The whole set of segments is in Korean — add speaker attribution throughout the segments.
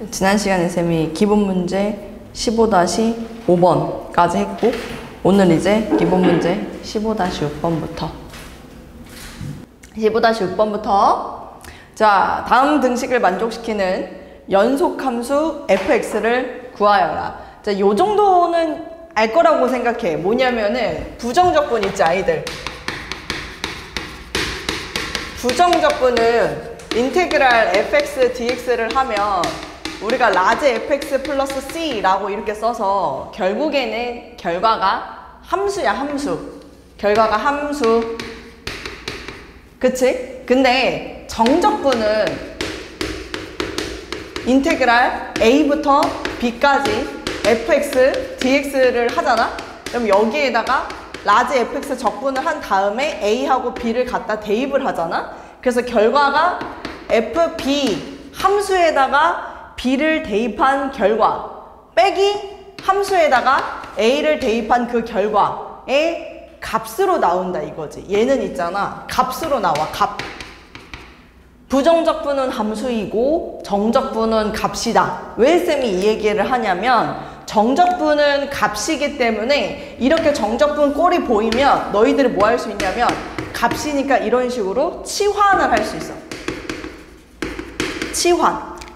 Speaker 1: 지난 시간에 쌤이 기본 문제 15-5번까지 했고, 오늘 이제 기본 문제 15-6번부터 15-6번부터 자, 다음 등식을 만족시키는 연속함수 fx를 구하여라. 자, 요 정도는 알 거라고 생각해. 뭐냐면은 부정적분 있지, 아이들. 부정적분은 인테그랄 fx dx를 하면 우리가 라지 fx 플러스 c라고 이렇게 써서 결국에는 결과가 함수야, 함수. 결과가 함수. 그치? 근데 정적분은 인테그랄 a부터 b까지 fx dx를 하잖아? 그럼 여기에다가 라지 fx 적분을 한 다음에 a하고 b를 갖다 대입을 하잖아? 그래서 결과가 fb 함수에다가 b를 대입한 결과 빼기 함수에다가 a를 대입한 그 결과의 값으로 나온다 이거지. 얘는 있잖아. 값으로 나와. 값. 부정적분은 함수이고 정적분은 값이다. 왜 쌤이 이 얘기를 하냐면 정적분은 값이기 때문에 이렇게 정적분 꼴이 보이면 너희들이 뭐 할 수 있냐면 값이니까 이런 식으로 치환을 할 수 있어.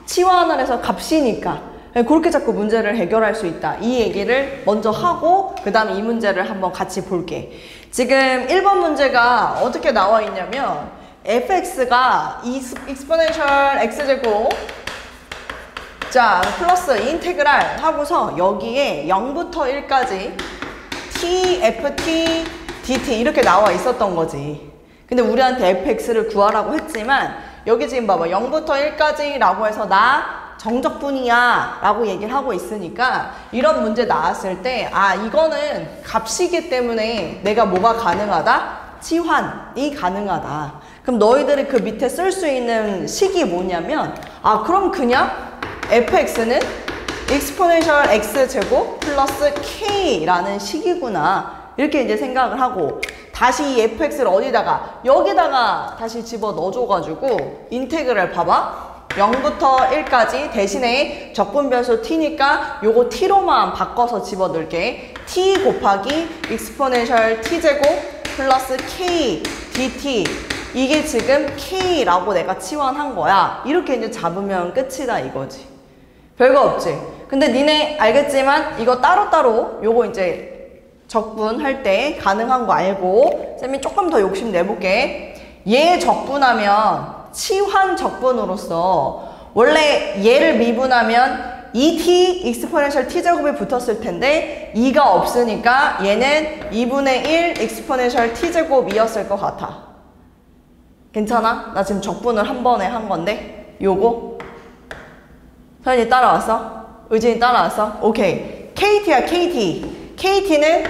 Speaker 1: 치환을 해서 값이니까 그렇게 자꾸 문제를 해결할 수 있다. 이 얘기를 먼저 하고 그 다음에 이 문제를 한번 같이 볼게. 지금 1번 문제가 어떻게 나와 있냐면 fx가 exponential x제곱 자 플러스 인테그랄 하고서 여기에 0부터 1까지 t, ft, dt 이렇게 나와 있었던 거지. 근데 우리한테 fx를 구하라고 했지만 여기 지금 봐봐. 0부터 1까지 라고 해서 나 정적분이야 라고 얘기를 하고 있으니까 이런 문제 나왔을 때 아 이거는 값이기 때문에 내가 뭐가 가능하다? 치환이 가능하다. 그럼 너희들이 그 밑에 쓸 수 있는 식이 뭐냐면 아 그럼 그냥 fx는 exponential x제곱 플러스 k라는 식이구나. 이렇게 이제 생각을 하고 다시 이 fx를 어디다가 여기다가 다시 집어 넣어줘가지고 인테그랄 봐봐. 0부터 1까지 대신에 적분변수 t니까 요거 t로만 바꿔서 집어 넣을게. t 곱하기 exponential t제곱 플러스 k dt 이게 지금 k라고 내가 치환한 거야. 이렇게 이제 잡으면 끝이다 이거지. 별거 없지. 근데 니네 알겠지만 이거 따로따로 요거 이제 적분할 때 가능한 거 알고 쌤이 조금 더 욕심 내볼게. 얘 적분하면 치환 적분으로서 원래 얘를 미분하면 2t exponential t제곱이 붙었을 텐데 2가 없으니까 얘는 2분의 1 exponential t제곱이었을 것 같아. 괜찮아? 나 지금 적분을 한 번에 한 건데 요거 서연이 따라왔어? 의진이 따라왔어? 오케이. KT야 KT. KT는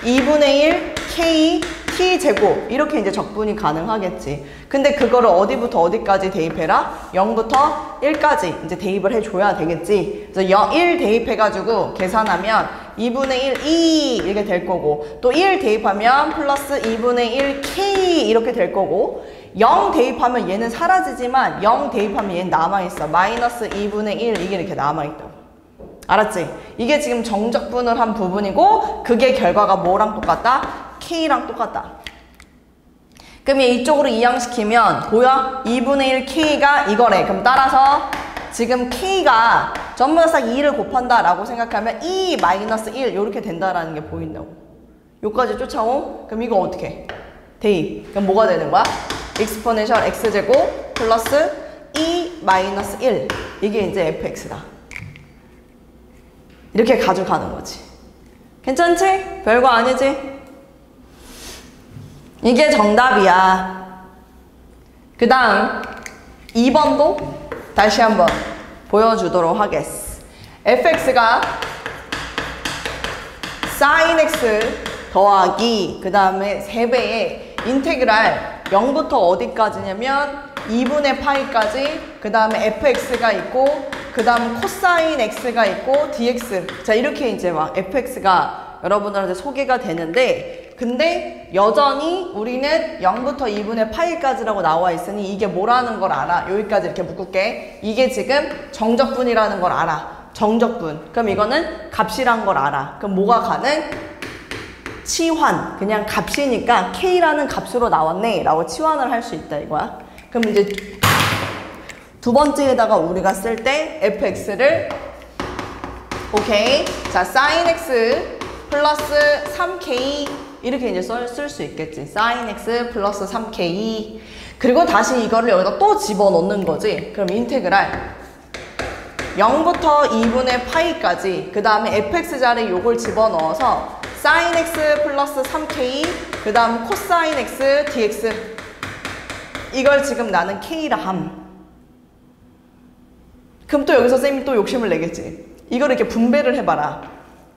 Speaker 1: 2분의 1 K T제곱 이렇게 이제 적분이 가능하겠지. 근데 그거를 어디부터 어디까지 대입해라? 0부터 1까지 이제 대입을 해줘야 되겠지. 그래서 1 대입해가지고 계산하면 2분의 1 2 이렇게 될 거고 또 1 대입하면 플러스 2분의 1 K 이렇게 될 거고 0 대입하면 얘는 사라지지만 0 대입하면 얘는 남아있어. 마이너스 2분의 1 이게 이렇게 남아있다고. 알았지? 이게 지금 정적분을 한 부분이고 그게 결과가 뭐랑 똑같다? K랑 똑같다. 그럼 이쪽으로 이항시키면 보여? 2분의 1 K가 이거래. 그럼 따라서 지금 K가 전부 다 싹 2를 곱한다 라고 생각하면 2 마이너스 1 이렇게 된다라는 게 보인다고. 요까지 쫓아옴? 그럼 이거 어떻게 해? 대입. 그럼 뭐가 되는 거야? exponential x제곱 플러스 2 마이너스 1 이게 이제 fx다. 이렇게 가져가는 거지. 괜찮지? 별거 아니지? 이게 정답이야. 그 다음 2번도 다시 한번 보여주도록 하겠어. fx가 sin x 더하기 그 다음에 3배의 인테그랄 0부터 어디까지냐면 2분의 파이까지 그 다음에 fx가 있고 그 다음 코사인 x가 있고 dx 자 이렇게 이제 막 fx가 여러분들한테 소개가 되는데 근데 여전히 우리는 0부터 2분의 파이까지라고 나와 있으니 이게 뭐라는 걸 알아. 여기까지 이렇게 묶을게. 이게 지금 정적분이라는 걸 알아. 정적분. 그럼 이거는 값이란 걸 알아. 그럼 뭐가 가능? 치환. 그냥 값이니까 K라는 값으로 나왔네 라고 치환을 할 수 있다 이거야. 그럼 이제 두 번째에다가 우리가 쓸 때 fx를 오케이. 자, sin x 플러스 3k 이렇게 이제 쓸 수 있겠지. sin x 플러스 3k. 그리고 다시 이거를 여기다 또 집어넣는 거지. 그럼 인테그랄 0부터 2분의 파이까지 그 다음에 fx 자리에 요걸 집어넣어서 sin x 플러스 3k 그 다음 코사인 x dx 이걸 지금 나는 k라 함. 그럼 또 여기서 쌤이 또 욕심을 내겠지. 이걸 이렇게 분배를 해봐라.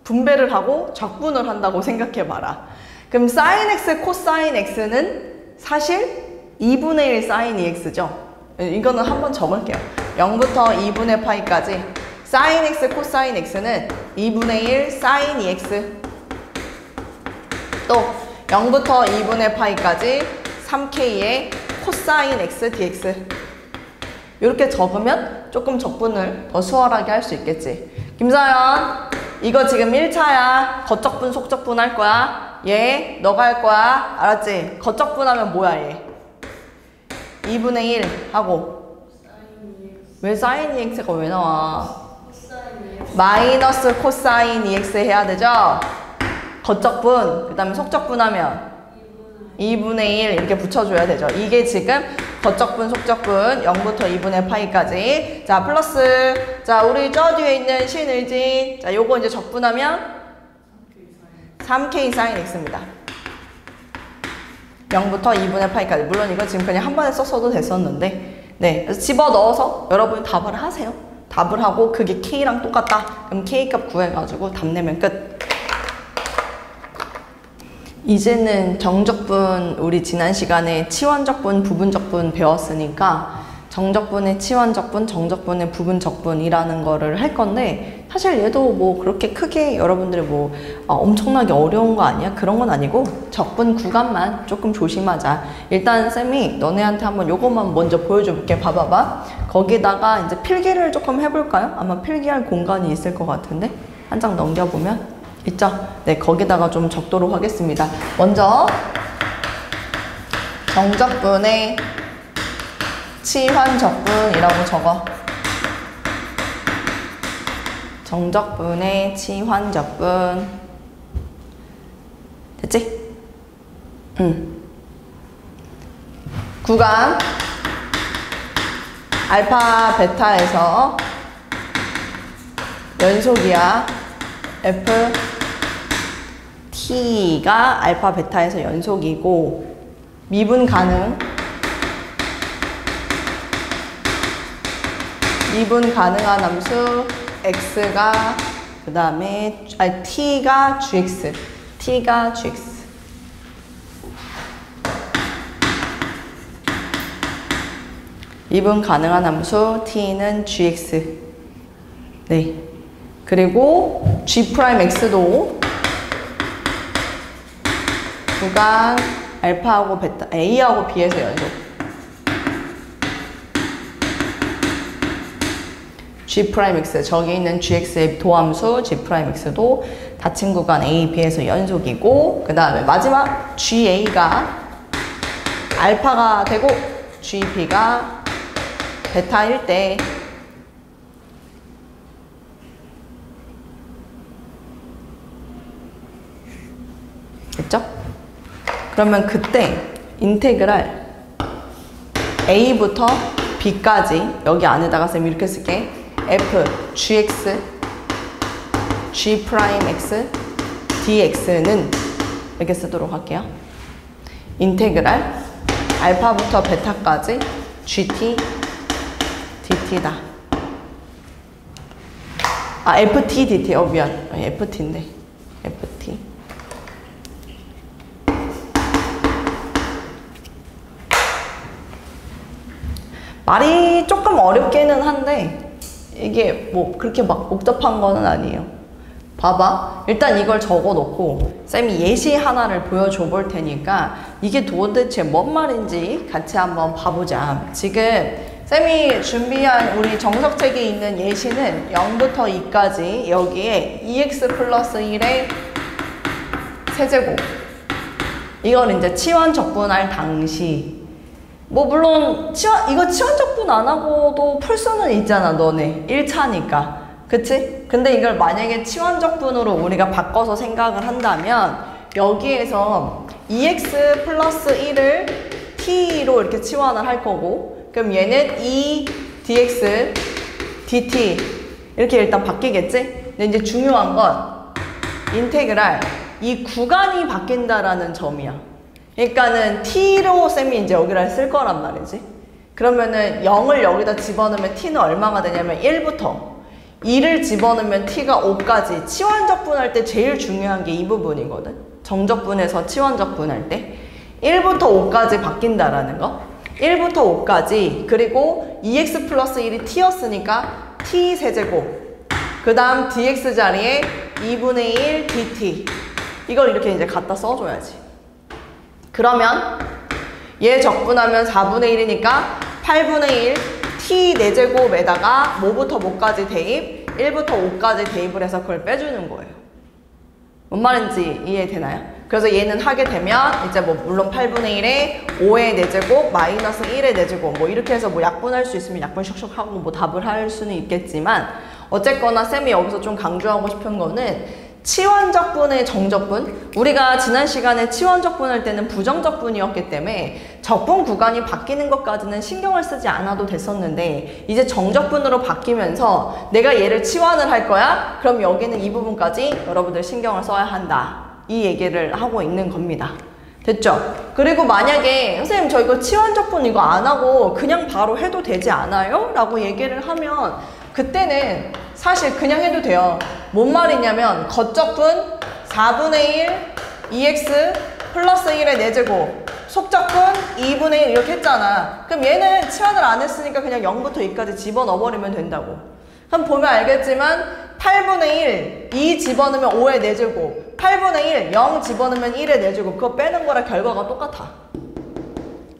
Speaker 1: 분배를 하고 적분을 한다고 생각해봐라. 그럼 sin x, 코사인 x는 사실 2분의 1 sin 2x죠. 이거는 한번 적을게요. 0부터 2분의 파이까지 sin x, 코사인 x는 2분의 1 sin 2x 또 0부터 2분의 파이까지 3k의 코사인 x dx 이렇게 적으면 조금 적분을 더 수월하게 할 수 있겠지. 김서연, 이거 지금 1차야. 겉적분, 속적분 할 거야. 얘, 너가 할 거야. 알았지? 겉적분 하면 뭐야, 얘? 2분의 1 하고. 왜 sin 2x가 왜 나와? 마이너스 코사인 2x 해야 되죠? 겉적분, 그 다음에 속적분 하면 2분의 1 이렇게 붙여줘야 되죠. 이게 지금 겉적분, 속적분 0부터 2분의 파이까지. 자, 플러스. 자, 우리 저 뒤에 있는 신의진. 자, 요거 이제 적분하면 3k sin x입니다. 0부터 2분의 파이까지. 물론 이거 지금 그냥 한 번에 썼어도 됐었는데. 네. 그래서 집어 넣어서 여러분이 답을 하세요. 답을 하고 그게 k랑 똑같다. 그럼 k 값 구해가지고 답 내면 끝. 이제는 정적분, 우리 지난 시간에 치환적분, 부분적분 배웠으니까 정적분의 치환적분, 정적분의 부분적분이라는 거를 할 건데 사실 얘도 뭐 그렇게 크게 여러분들이 뭐 엄청나게 어려운 거 아니야? 그런 건 아니고 적분 구간만 조금 조심하자. 일단 쌤이 너네한테 한번 요것만 먼저 보여줄게. 봐봐봐. 거기다가 이제 필기를 조금 해볼까요? 아마 필기할 공간이 있을 것 같은데 한 장 넘겨보면 있죠? 네, 거기다가 좀 적도록 하겠습니다. 먼저 정적분의 치환적분이라고 적어. 정적분의 치환적분. 됐지? 구간 알파 베타에서 연속이야. F T가 알파 베타에서 연속이고 미분 가능. 미분 가능한 함수 X가 그 다음에 T가 GX. T가 GX. 미분 가능한 함수 T는 GX. 네. 그리고 G'X도 구간 알파하고 베타, A하고 B에서 연속. G'X, 저기 있는 GX의 도함수 G'X도 닫힌 구간 A, B에서 연속이고, 그 다음에 마지막 GA가 알파가 되고 GB가 베타일 때 됐죠? 그러면 그때 인테그랄 A부터 B까지 여기 안에다가 쌤 이렇게 쓸게. F, Gx, G'X, dx는 이렇게 쓰도록 할게요. 인테그랄 알파부터 베타까지 gt, dt다. 아, ft, dt. 미안. ft인데. ft. 말이 조금 어렵기는 한데 이게 뭐 그렇게 막 복잡한 거는 아니에요. 봐봐. 일단 이걸 적어 놓고 쌤이 예시 하나를 보여줘 볼 테니까 이게 도대체 뭔 말인지 같이 한번 봐보자. 지금 쌤이 준비한 우리 정석책에 있는 예시는 0부터 2까지 여기에 2x 플러스 1의 세제곱. 이걸 이제 치환적분할 당시 뭐 물론 이거 치환적분 안 하고도 풀 수는 있잖아. 너네 1차니까. 그치? 근데 이걸 만약에 치환적분으로 우리가 바꿔서 생각을 한다면 여기에서 2x 플러스 1을 t로 이렇게 치환을 할 거고 그럼 얘는 2dx dt 이렇게 일단 바뀌겠지? 근데 이제 중요한 건 인테그랄 이 구간이 바뀐다라는 점이야. 그러니까는 t로 쌤이 이제 여기를 쓸 거란 말이지. 그러면은 0을 여기다 집어넣으면 t는 얼마가 되냐면 1부터 2를 집어넣으면 t가 5까지 치환적분할 때 제일 중요한 게 이 부분이거든. 정적분에서 치환적분할 때 1부터 5까지 바뀐다라는 거. 1부터 5까지 그리고 2x 플러스 1이 t였으니까 t 세제곱 그 다음 dx 자리에 2분의 1 dt 이걸 이렇게 이제 갖다 써줘야지. 그러면 얘 적분하면 4분의 1이니까 8분의 1 t 4제곱에다가 뭐부터 뭐까지 대입? 1부터 5까지 대입을 해서 그걸 빼주는 거예요. 뭔 말인지 이해되나요? 그래서 얘는 하게 되면 이제 뭐 물론 8분의 1에 5의 4제곱 마이너스 1의 4제곱 뭐 이렇게 해서 뭐 약분할 수 있으면 약분 슉슉 하고 뭐 답을 할 수는 있겠지만 어쨌거나 쌤이 여기서 좀 강조하고 싶은 거는 치환적분의 정적분 우리가 지난 시간에 치환적분 할 때는 부정적분이었기 때문에 적분 구간이 바뀌는 것까지는 신경을 쓰지 않아도 됐었는데 이제 정적분으로 바뀌면서 내가 얘를 치환을 할 거야? 그럼 여기는 이 부분까지 여러분들 신경을 써야 한다. 이 얘기를 하고 있는 겁니다. 됐죠? 그리고 만약에 선생님 저 이거 치환적분 이거 안 하고 그냥 바로 해도 되지 않아요? 라고 얘기를 하면 그때는 사실 그냥 해도 돼요. 뭔 말이냐면 겉적분 4분의 1 2x 플러스 1의 4제곱 속적분 2분의 1 이렇게 했잖아. 그럼 얘는 치환을 안 했으니까 그냥 0부터 2까지 집어넣어버리면 된다고. 그럼 보면 알겠지만 8분의 1 2 집어넣으면 5의 4제곱 8분의 1 0 집어넣으면 1의 4제곱 그거 빼는 거랑 결과가 똑같아.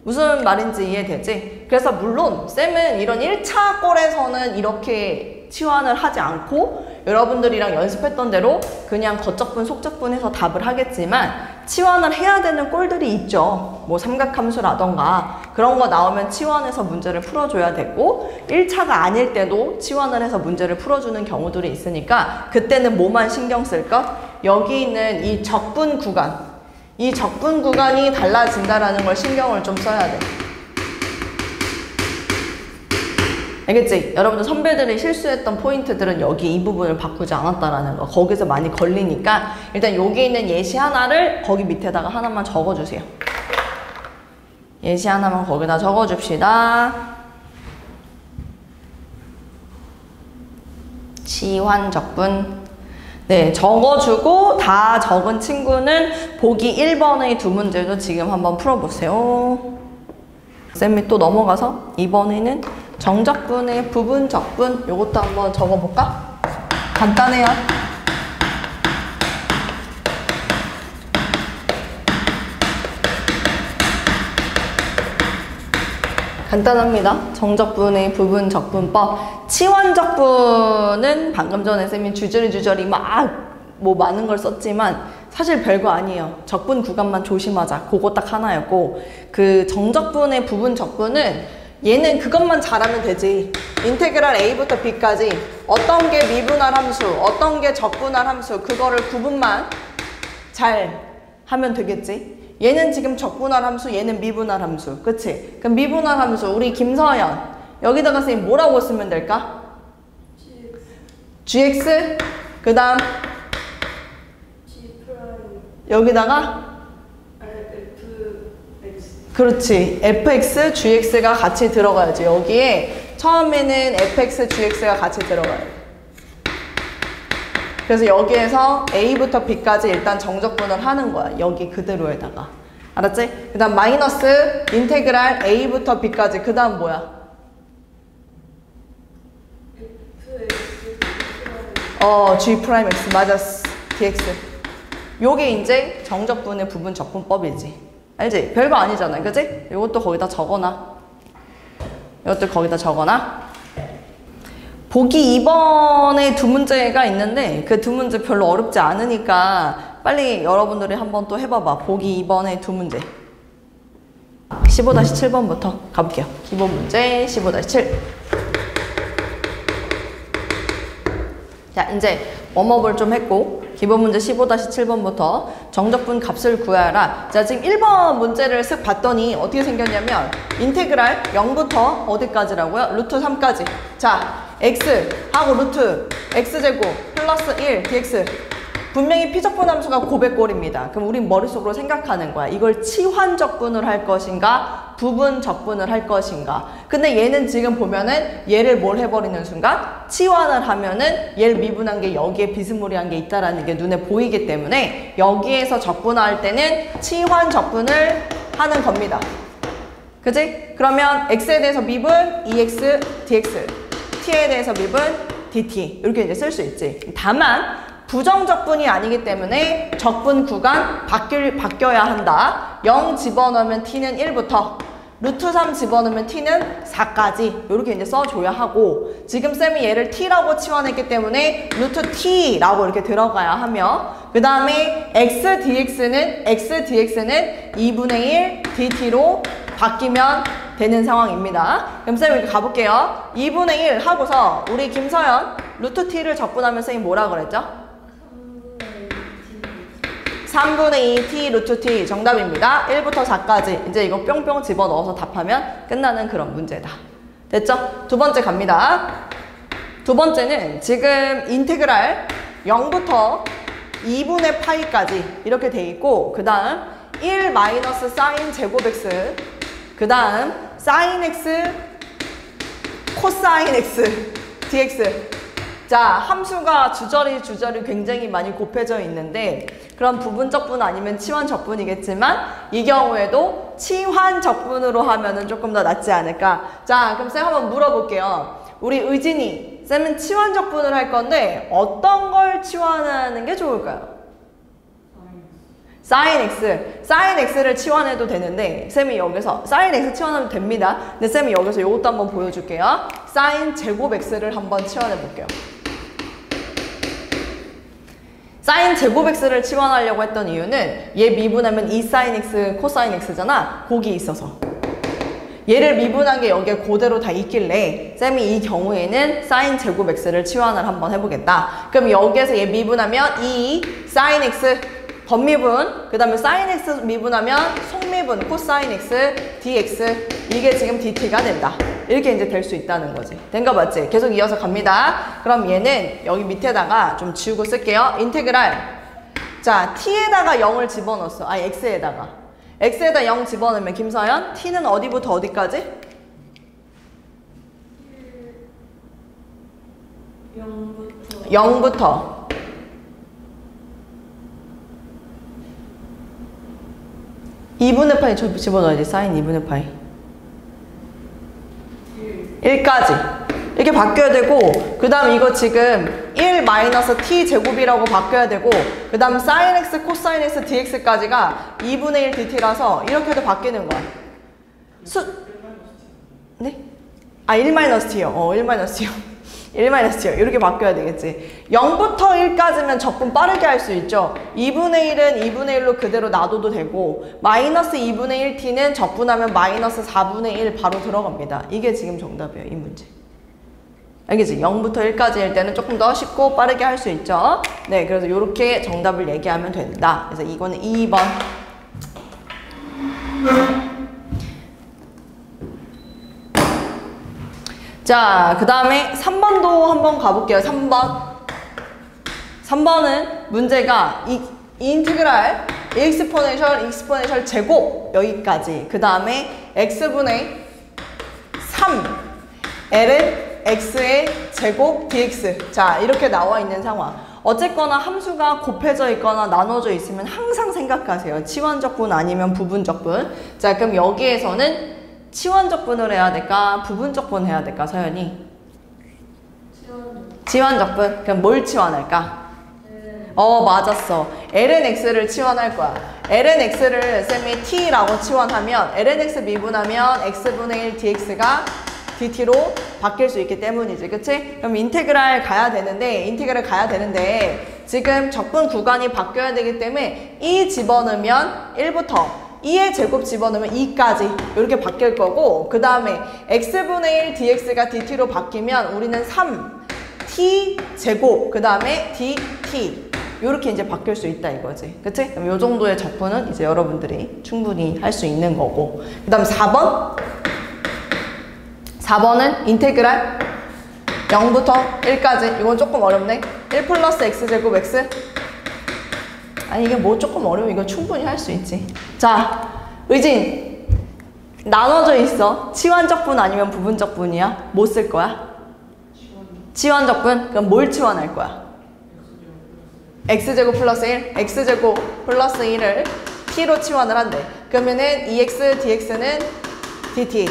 Speaker 1: 무슨 말인지 이해되지? 그래서 물론 쌤은 이런 1차 꼴에서는 이렇게 치환을 하지 않고 여러분들이랑 연습했던 대로 그냥 겉적분 속적분 해서 답을 하겠지만 치환을 해야 되는 꼴들이 있죠. 뭐 삼각함수라던가 그런 거 나오면 치환해서 문제를 풀어줘야 되고 1차가 아닐 때도 치환을 해서 문제를 풀어주는 경우들이 있으니까 그때는 뭐만 신경 쓸까? 여기 있는 이 적분 구간 이 적분 구간이 달라진다라는 걸 신경을 좀 써야 돼. 알겠지? 여러분들 선배들이 실수했던 포인트들은 여기 이 부분을 바꾸지 않았다라는 거 거기서 많이 걸리니까 일단 여기 있는 예시 하나를 거기 밑에다가 하나만 적어주세요. 예시 하나만 거기다 적어줍시다. 치환적분 네, 적어주고 다 적은 친구는 보기 1번의 두 문제도 지금 한번 풀어보세요. 쌤이 또 넘어가서 이번에는 정적분의 부분적분 요것도 한번 적어볼까? 간단해요. 간단합니다. 정적분의 부분적분법. 치환적분은 방금 전에 쌤이 주저리 막 뭐 많은 걸 썼지만 사실 별거 아니에요. 적분 구간만 조심하자. 그거 딱 하나였고 그 정적분의 부분적분은 얘는 그것만 잘하면 되지. 인테그랄 a부터 b까지 어떤 게 미분할 함수, 어떤 게 적분할 함수 그거를 구분만 잘 하면 되겠지. 얘는 지금 적분할 함수, 얘는 미분할 함수. 그치? 그럼 미분할 함수 우리 김서연 여기다가 선생님 뭐라고 쓰면 될까? gx 그 다음 여기다가 그렇지. fx, gx가 같이 들어가야지. 여기에 처음에는 fx, gx가 같이 들어가요. 그래서 여기에서 a부터 b까지 일단 정적분을 하는 거야. 여기 그대로에다가. 알았지? 그 다음 마이너스 인테그랄 a부터 b까지. 그 다음 뭐야? G'X 맞았어. dx. 요게 이제 정적분의 부분 적분법이지. 알지? 별거 아니잖아. 그치? 요것도 거기다 적어놔. 이것도 거기다 적어놔. 보기 2번에 두 문제가 있는데 그 두 문제 별로 어렵지 않으니까 빨리 여러분들이 한번 또 해봐봐. 보기 2번에 두 문제. 15-7번부터 가볼게요. 기본 문제 15-7. 자, 이제 웜업을 좀 했고 기본 문제 15-7번부터 정적분 값을 구하라. 자, 지금 1번 문제를 쓱 봤더니 어떻게 생겼냐면 인테그랄 0부터 어디까지라고요? 루트 3까지. 자, x 하고 루트 x제곱 플러스 1 dx. 분명히 피적분 함수가 고백골입니다. 그럼 우린 머릿속으로 생각하는 거야. 이걸 치환적분을 할 것인가 부분적분을 할 것인가. 근데 얘는 지금 보면은 얘를 뭘 해버리는 순간 치환을 하면은 얘를 미분한 게 여기에 비스무리한 게 있다라는 게 눈에 보이기 때문에 여기에서 적분할 때는 치환적분을 하는 겁니다. 그치? 그러면 x에 대해서 미분 2x dx, t에 대해서 미분 dt 이렇게 이제 쓸 수 있지. 다만 부정적분이 아니기 때문에 적분 구간 바뀌어야 한다. 0 집어넣으면 t는 1부터 루트 3 집어넣으면 t는 4까지 이렇게 이제 써줘야 하고, 지금 쌤이 얘를 t라고 치환했기 때문에 루트 t라고 이렇게 들어가야 하며, 그 다음에 x dx는 2분의 1 dt로 바뀌면 되는 상황입니다. 그럼 쌤 이렇게 가볼게요. 2분의 1 하고서 우리 김서연 루트 t를 적분하면 쌤이 뭐라 그랬죠? 3분의 2 t 루트 t 정답입니다. 1부터 4까지 이제 이거 뿅뿅 집어넣어서 답하면 끝나는 그런 문제다. 됐죠? 두 번째 갑니다. 두 번째는 지금 인테그랄 0부터 2분의 파이까지 이렇게 돼 있고, 그 다음 1 마이너스 사인 제곱 x, 그 다음 사인 x 코사인 x dx. 자, 함수가 주저리 굉장히 많이 곱해져 있는데, 그럼 부분적분 아니면 치환적분이겠지만 이 경우에도 치환적분으로 하면은 조금 더 낫지 않을까. 자, 그럼 쌤 한번 물어볼게요. 우리 의진이, 쌤은 치환적분을 할 건데 어떤 걸 치환하는 게 좋을까요? 사인 x. 사인 x를 치환해도 되는데 쌤이 여기서 사인 x 치환하면 됩니다. 근데 쌤이 여기서 이것도 한번 보여줄게요. 사인 제곱 x를 한번 치환해 볼게요. 사인 제곱 x를 치환하려고 했던 이유는 얘 미분하면 2 사인 x 코사인 x잖아. 곡이 있어서. 얘를 미분한 게 여기에 그대로 다 있길래 쌤이 이 경우에는 사인 제곱 x를 치환을 한번 해보겠다. 그럼 여기에서 얘 미분하면 2 사인 x 겉미분, 그 다음에 사인 x 미분하면 속미분 코사인 x dx, 이게 지금 dt가 된다. 이렇게 이제 될 수 있다는 거지. 된 거 맞지? 계속 이어서 갑니다. 그럼 얘는 여기 밑에다가 좀 지우고 쓸게요. 인테그랄. 자, t에다가 0을 집어넣었어. 아니, x에다가 0 집어넣으면 김서연, t는 어디부터 어디까지? 0부터 2분의 파이 집어넣어야지. 사인 2분의 파이 1까지 이렇게 바뀌어야 되고, 그 다음 이거 지금 1 마이너스 t 제곱이라고 바뀌어야 되고, 그 다음 사인 x 코사인 x dx까지가 2분의 1 dt라서 이렇게 해도 바뀌는 거야. 네? 아, 1 마이너스 t요. 1 마이너스 t요. 1 마이너스 t요. 이렇게 바뀌어야 되겠지. 0부터 1까지면 적분 빠르게 할 수 있죠. 2분의 1은 2분의 1로 그대로 놔둬도 되고, 마이너스 2분의 1t는 적분하면 마이너스 4분의 1 바로 들어갑니다. 이게 지금 정답이에요, 이 문제. 알겠지? 0부터 1까지일 때는 조금 더 쉽고 빠르게 할 수 있죠. 네, 그래서 이렇게 정답을 얘기하면 된다. 그래서 이거는 2번. 자, 그 다음에 3번도 한번 가볼게요. 3번은 문제가 이 인티그랄 익스포네셜 제곱 여기까지, 그 다음에 x분의 3 l은 x의 제곱 dx. 자, 이렇게 나와 있는 상황. 어쨌거나 함수가 곱해져 있거나 나눠져 있으면 항상 생각하세요. 치환적분 아니면 부분적분. 자, 그럼 여기에서는 치환적분을 해야 될까? 부분적분 해야 될까? 서연이? 치환적분. 그럼 뭘 치환할까? 맞았어. lnx를 치환할 거야. lnx를 쌤이 t라고 치환하면 lnx 미분하면 x분의 1 dx가 dt로 바뀔 수 있기 때문이지. 그치? 그럼 인테그랄 가야 되는데 지금 적분 구간이 바뀌어야 되기 때문에 2 집어넣으면 1부터 2의 제곱 집어넣으면 2까지 이렇게 바뀔 거고, 그 다음에 x분의 1 dx가 dt로 바뀌면 우리는 3t 제곱 그 다음에 dt 이렇게 이제 바뀔 수 있다 이거지. 그치? 그럼 요 정도의 적분은 이제 여러분들이 충분히 할 수 있는 거고, 그 다음 4번은 인테그랄 0부터 1까지. 이건 조금 어렵네. 1 플러스 x제곱 x. 아니 이게 뭐 조금 어려워. 이거 충분히 할 수 있지. 자, 의진 나눠져 있어. 치환적분 아니면 부분적분이야? 뭐 쓸 거야? 치환적분? 그럼 뭘 치환할 거야? x제곱 플러스 1, x제곱 플러스 1을 t로 치환을 한대. 그러면은 2x dx는 dt.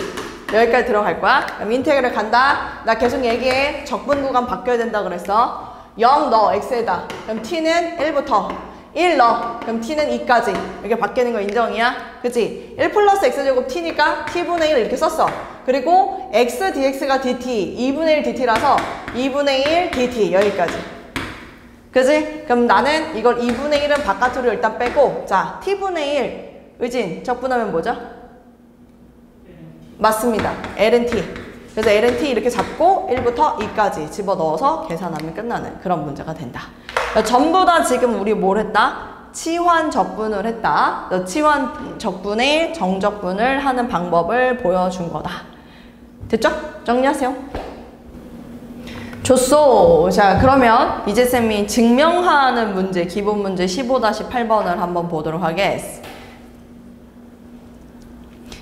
Speaker 1: 여기까지 들어갈 거야. 그럼 인테그랄 간다. 나 계속 얘기해. 적분 구간 바뀌어야 된다 그랬어. 0 넣어, x에다. 그럼 t는 1부터 1 넣어. 그럼 t는 2까지. 이렇게 바뀌는 거 인정이야? 그치? 1 플러스 x제곱 t니까 t분의 1 이렇게 썼어. 그리고 x dx가 dt, 2분의 1 dt라서 2분의 1 dt 여기까지. 그지? 그럼 나는 이걸 2분의 1은 바깥으로 일단 빼고, 자, t분의 1. 의진, 적분하면 뭐죠? 맞습니다. ln-t. 그래서 ln-t 이렇게 잡고 1부터 2까지 집어넣어서 계산하면 끝나는 그런 문제가 된다. 전부 다 지금 우리 뭘 했다? 치환 적분을 했다. 치환 적분의 정적분을 하는 방법을 보여준 거다. 됐죠? 정리하세요. 좋소. 자, 그러면 이제 쌤이 증명하는 문제, 기본 문제 15-8번을 한번 보도록 하겠습니다.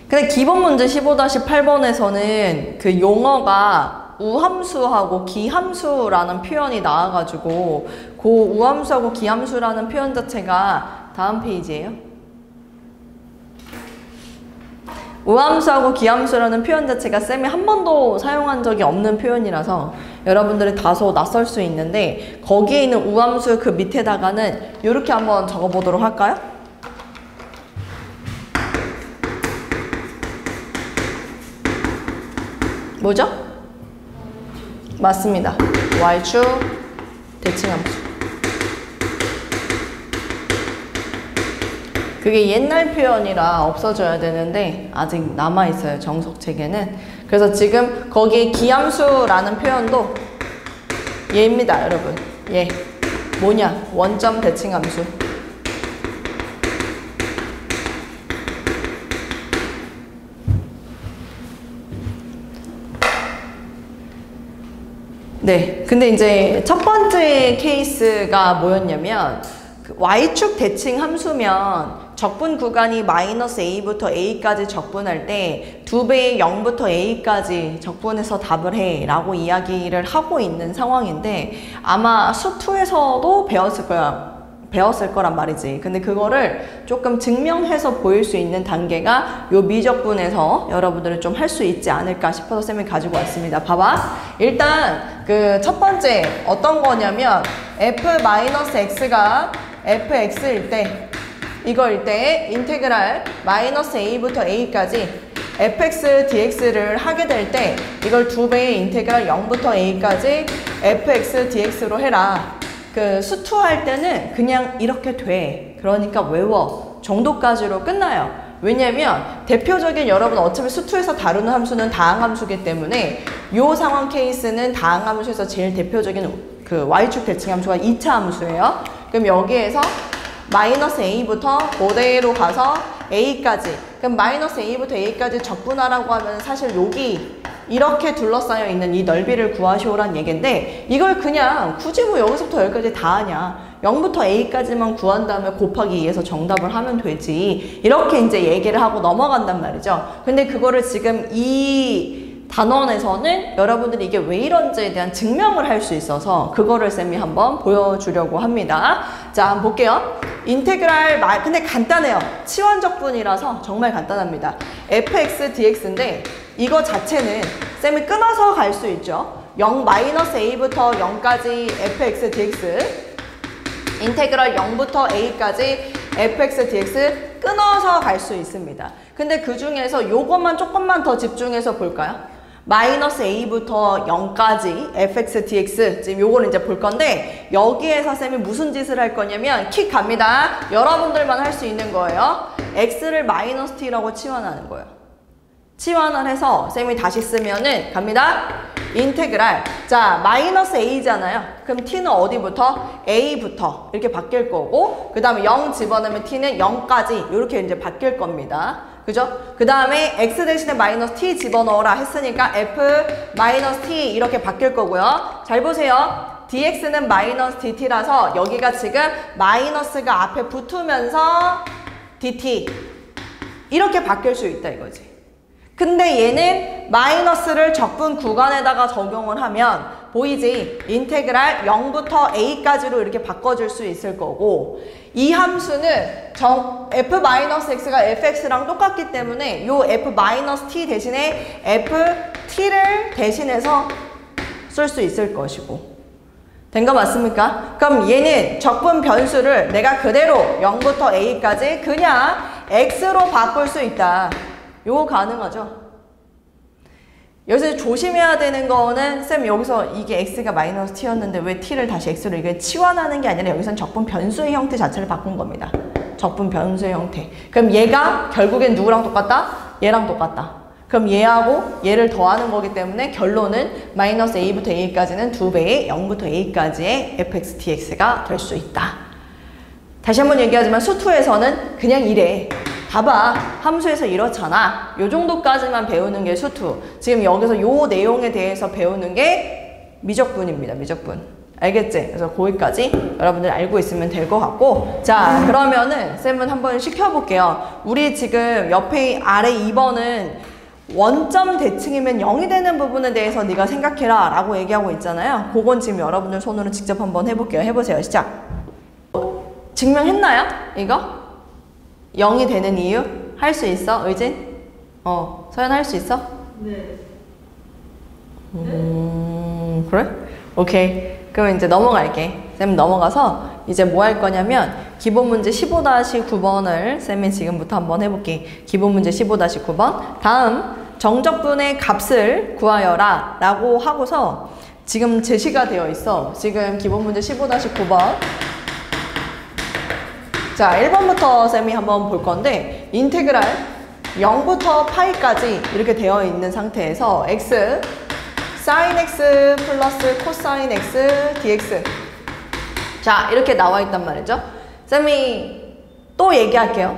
Speaker 1: 근데 기본 문제 15-8번에서는 그 용어가 우함수하고 기함수라는 표현이 나와가지고 그 우함수하고 기함수라는 표현 자체가 다음 페이지예요. 우함수하고 기함수라는 표현 자체가 쌤이 한 번도 사용한 적이 없는 표현이라서 여러분들이 다소 낯설 수 있는데, 거기에 있는 우함수 그 밑에다가는 이렇게 한번 적어보도록 할까요? 뭐죠? 맞습니다. y축 대칭함수. 그게 옛날 표현이라 없어져야 되는데 아직 남아있어요, 정석책에는. 그래서 지금 거기에 기함수라는 표현도 얘입니다, 여러분. 얘 뭐냐? 원점 대칭함수. 네, 근데 이제 첫 번째 케이스가 뭐였냐면 y축 대칭 함수면 적분 구간이 마이너스 a부터 a까지 적분할 때 2배의 0부터 a까지 적분해서 답을 해 라고 이야기를 하고 있는 상황인데, 아마 수2에서도 배웠을 거란 말이지. 근데 그거를 조금 증명해서 보일 수 있는 단계가 요 미적분에서 여러분들은 좀 할 수 있지 않을까 싶어서 쌤이 가지고 왔습니다. 봐봐. 일단 그 첫 번째 어떤 거냐면 f-x가 fx일 때, 이거일 때 인테그랄 마이너스 a부터 a까지 fx dx를 하게 될 때 이걸 2배의 인테그랄 0부터 a까지 fx dx로 해라. 그 수2 할 때는 그냥 이렇게 돼. 그러니까 외워. 정도까지로 끝나요. 왜냐면 대표적인, 여러분 어차피 수2에서 다루는 함수는 다항함수기 때문에 이 상황 케이스는 다항함수에서 제일 대표적인 그 y축 대칭함수가 2차 함수예요. 그럼 여기에서 마이너스 a부터 그대로 가서 a까지. 그럼 마이너스 a부터 a까지 적분하라고 하면 사실 여기 이렇게 둘러싸여 있는 이 넓이를 구하시오란 얘기인데, 이걸 그냥 굳이 뭐 여기서부터 여기까지 다 하냐, 0부터 a까지만 구한 다음에 곱하기 2해서 정답을 하면 되지, 이렇게 이제 얘기를 하고 넘어간단 말이죠. 근데 그거를 지금 이 단원에서는 여러분들이 이게 왜 이런지에 대한 증명을 할 수 있어서 그거를 쌤이 한번 보여주려고 합니다. 자, 한번 볼게요. 인테그랄 근데 간단해요. 치환적분이라서 정말 간단합니다. fx dx인데 이거 자체는 쌤이 끊어서 갈 수 있죠. 0-a부터 0까지 fx dx, 인테그랄 0부터 a까지 fx dx 끊어서 갈 수 있습니다. 근데 그 중에서 요것만 조금만 더 집중해서 볼까요? -a부터 0까지 fx dx, 지금 요거를 이제 볼 건데, 여기에서 쌤이 무슨 짓을 할 거냐면 킥 갑니다. 여러분들만 할 수 있는 거예요. x를 -t라고 치환하는 거예요. 치환을 해서 쌤이 다시 쓰면은 갑니다. 인테그랄, 자 -a잖아요. 그럼 t는 어디부터? a부터 이렇게 바뀔 거고, 그 다음에 0 집어넣으면 t는 0까지 이렇게 이제 바뀔 겁니다. 그죠? 그 다음에 x 대신에 -t 집어넣어라 했으니까 f-t 이렇게 바뀔 거고요. 잘 보세요. dx는 -dt라서 여기가 지금 마이너스가 앞에 붙으면서 dt 이렇게 바뀔 수 있다 이거지. 근데 얘는 마이너스를 적분 구간에다가 적용을 하면 보이지? 인테그랄 0부터 a까지로 이렇게 바꿔줄 수 있을 거고, 이 함수는 f-x가 fx랑 똑같기 때문에 요 f-t 대신에 ft를 대신해서 쓸 수 있을 것이고. 된 거 맞습니까? 그럼 얘는 적분 변수를 내가 그대로 0부터 a까지 그냥 x로 바꿀 수 있다. 요거 가능하죠? 여기서 조심해야 되는 거는 쌤 여기서 이게 x가 -t였는데 왜 t를 다시 x로 이게 치환하는 게 아니라 여기선 적분 변수의 형태 자체를 바꾼 겁니다. 적분 변수의 형태. 그럼 얘가 결국엔 누구랑 똑같다? 얘랑 똑같다. 그럼 얘하고 얘를 더하는 거기 때문에 결론은 -a부터 a까지는 2배의 0부터 a까지의 fx dx가 될 수 있다. 다시 한번 얘기하지만 수투에서는 그냥 이래. 봐봐, 함수에서 이렇잖아. 요 정도까지만 배우는 게 수투. 지금 여기서 요 내용에 대해서 배우는 게 미적분입니다. 미적분. 알겠지? 그래서 거기까지 여러분들 알고 있으면 될 것 같고, 자 그러면은 쌤은 한번 시켜볼게요. 우리 지금 옆에 아래 2번은 원점 대칭이면 0이 되는 부분에 대해서 네가 생각해라 라고 얘기하고 있잖아요. 그건 지금 여러분들 손으로 직접 한번 해볼게요. 해보세요. 시작. 증명했나요? 이거? 0이 되는 이유? 할 수 있어? 의진? 서연 할 수 있어?
Speaker 2: 네.
Speaker 1: 그래? 오케이. 그럼 이제 넘어갈게. 쌤 넘어가서 이제 뭐 할 거냐면 기본 문제 15-9번을 쌤이 지금부터 한번 해볼게. 기본 문제 15-9번. 다음 정적분의 값을 구하여라 라고 하고서 지금 제시가 되어 있어. 지금 기본 문제 15-9번. 자, 1번부터 쌤이 한번 볼 건데, 인테그랄 0부터 파이까지 이렇게 되어 있는 상태에서 x, sin x 플러스 코사인 x dx. 자, 이렇게 나와 있단 말이죠. 쌤이 또 얘기할게요.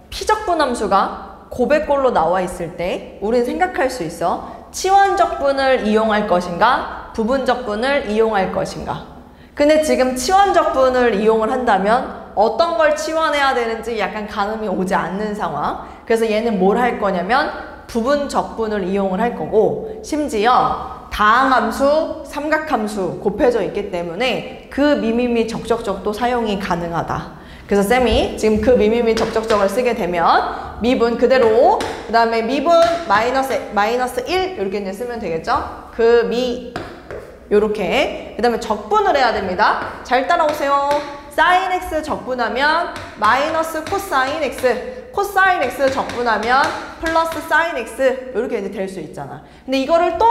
Speaker 1: 피적분 함수가 고백골로 나와 있을 때 우린 생각할 수 있어. 치환적분을 이용할 것인가, 부분적분을 이용할 것인가. 근데 지금 치환적분을 이용을 한다면 어떤 걸 치환해야 되는지 약간 가늠이 오지 않는 상황. 그래서 얘는 뭘 할 거냐면 부분적분을 이용을 할 거고, 심지어 다항함수, 삼각함수 곱해져 있기 때문에 그 미미미 적적적도 사용이 가능하다. 그래서 쌤이 지금 그 미미미 적적적을 쓰게 되면 미분 그대로, 그 다음에 미분 마이너스 1 이렇게 이제 쓰면 되겠죠? 그 미 요렇게. 그 다음에 적분을 해야 됩니다. 잘 따라오세요. sin x 적분하면 마이너스 코사인 x, 코사인 x 적분하면 플러스 sin x 이렇게 이제 될 수 있잖아. 근데 이거를 또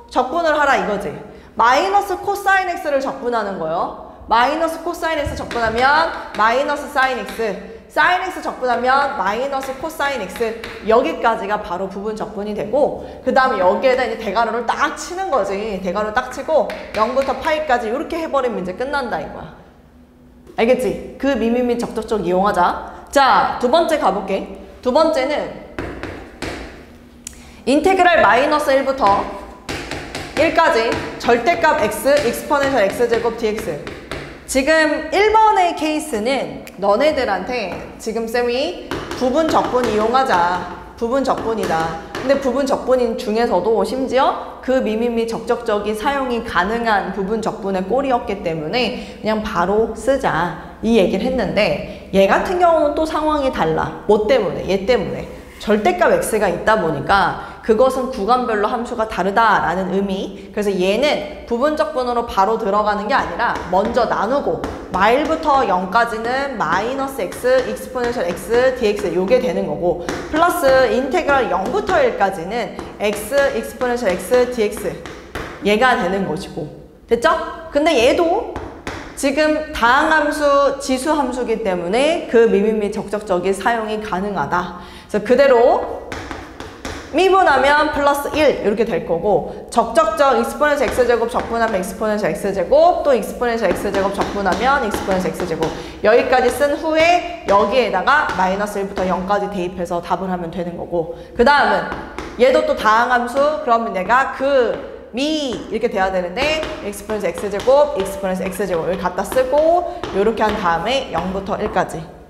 Speaker 1: 적분을 하라 이거지. 마이너스 코사인 x를 적분하는 거예요. 마이너스 코사인 x 적분하면 마이너스 sin x, sin x 적분하면 마이너스 코사인 x, 여기까지가 바로 부분 적분이 되고, 그 다음에 여기에다 이제 대괄호를 딱 치는 거지. 대괄호 딱 치고 0부터 파이까지 이렇게 해버리면 이제 끝난다 이거야. 알겠지? 그 미미미 적적적 이용하자. 자, 두 번째 가볼게. 두 번째는 인테그랄 마이너스 1부터 1까지 절대값 x, exponential x제곱 dx. 지금 1번의 케이스는 너네들한테 지금 쌤이 부분 적분 이용하자. 부분 적분이다. 근데 부분 적분인 중에서도 심지어 그 미미미 적적적이 사용이 가능한 부분 적분의 꼴이었기 때문에 그냥 바로 쓰자 이 얘기를 했는데, 얘 같은 경우는 또 상황이 달라. 뭐 때문에? 얘 때문에 절대값 x가 있다 보니까 그것은 구간별로 함수가 다르다라는 의미. 그래서 얘는 부분적분으로 바로 들어가는 게 아니라 먼저 나누고 마일부터 0까지는 마이너스 x, 익스포넨셜 x, dx 요게 되는 거고 플러스 인테그랄 0부터 1까지는 x, 익스포넨셜 x, dx 얘가 되는 것이고 됐죠? 근데 얘도 지금 다항함수, 지수함수이기 때문에 그 미미미 적적적이 사용이 가능하다. 그래서 그대로 미분하면 플러스 1 이렇게 될 거고 적적적 익스포넨셜 x제곱 적분하면 익스포넨셜 x제곱 또 익스포넨셜 x제곱 적분하면 익스포넨셜 x제곱 여기까지 쓴 후에 여기에다가 마이너스 1부터 0까지 대입해서 답을 하면 되는 거고 그 다음은 얘도 또 다항함수 그러면 내가 미 이렇게 돼야 되는데 익스포넨셜 x제곱, 익스포넨셜 x제곱 여기 갖다 쓰고 이렇게 한 다음에 0부터 1까지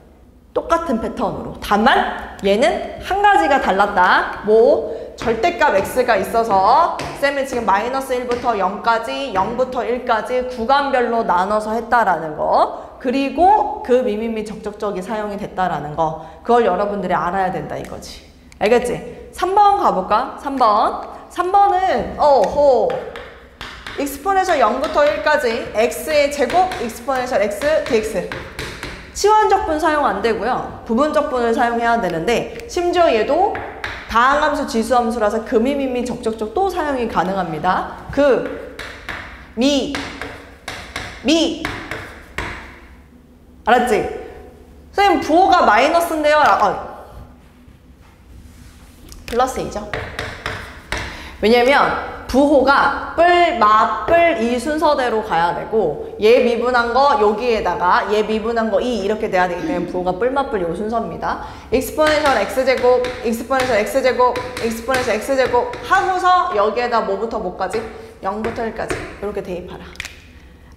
Speaker 1: 똑같은 패턴으로 다만 얘는 한 가지가 달랐다. 뭐 절대값 x가 있어서 쌤이 지금 마이너스 1부터 0까지 0부터 1까지 구간별로 나눠서 했다라는 거 그리고 그 미미미 적적적이 사용이 됐다라는 거 그걸 여러분들이 알아야 된다 이거지. 알겠지? 3번 가볼까? 3번은 익스포넨셜 0부터 1까지 x의 제곱 익스포넨셜 x dx 치환적분 사용 안 되고요. 부분적분을 사용해야 되는데 심지어 얘도 다항함수 지수함수라서 금이미미 적적적 또 사용이 가능합니다. 미 알았지? 선생님 부호가 마이너스인데요. 플러스 2죠. 왜냐면 부호가 이 순서대로 가야 되고 얘 미분한 거 여기에다가 얘 미분한 거 이렇게 돼야 되기 때문에 부호가 이 순서입니다. 익스포넨셜 x제곱, 익스포넨셜 x제곱, 익스포넨셜 x제곱 하고서 여기에다 뭐부터 뭐까지? 0부터 1까지 이렇게 대입하라.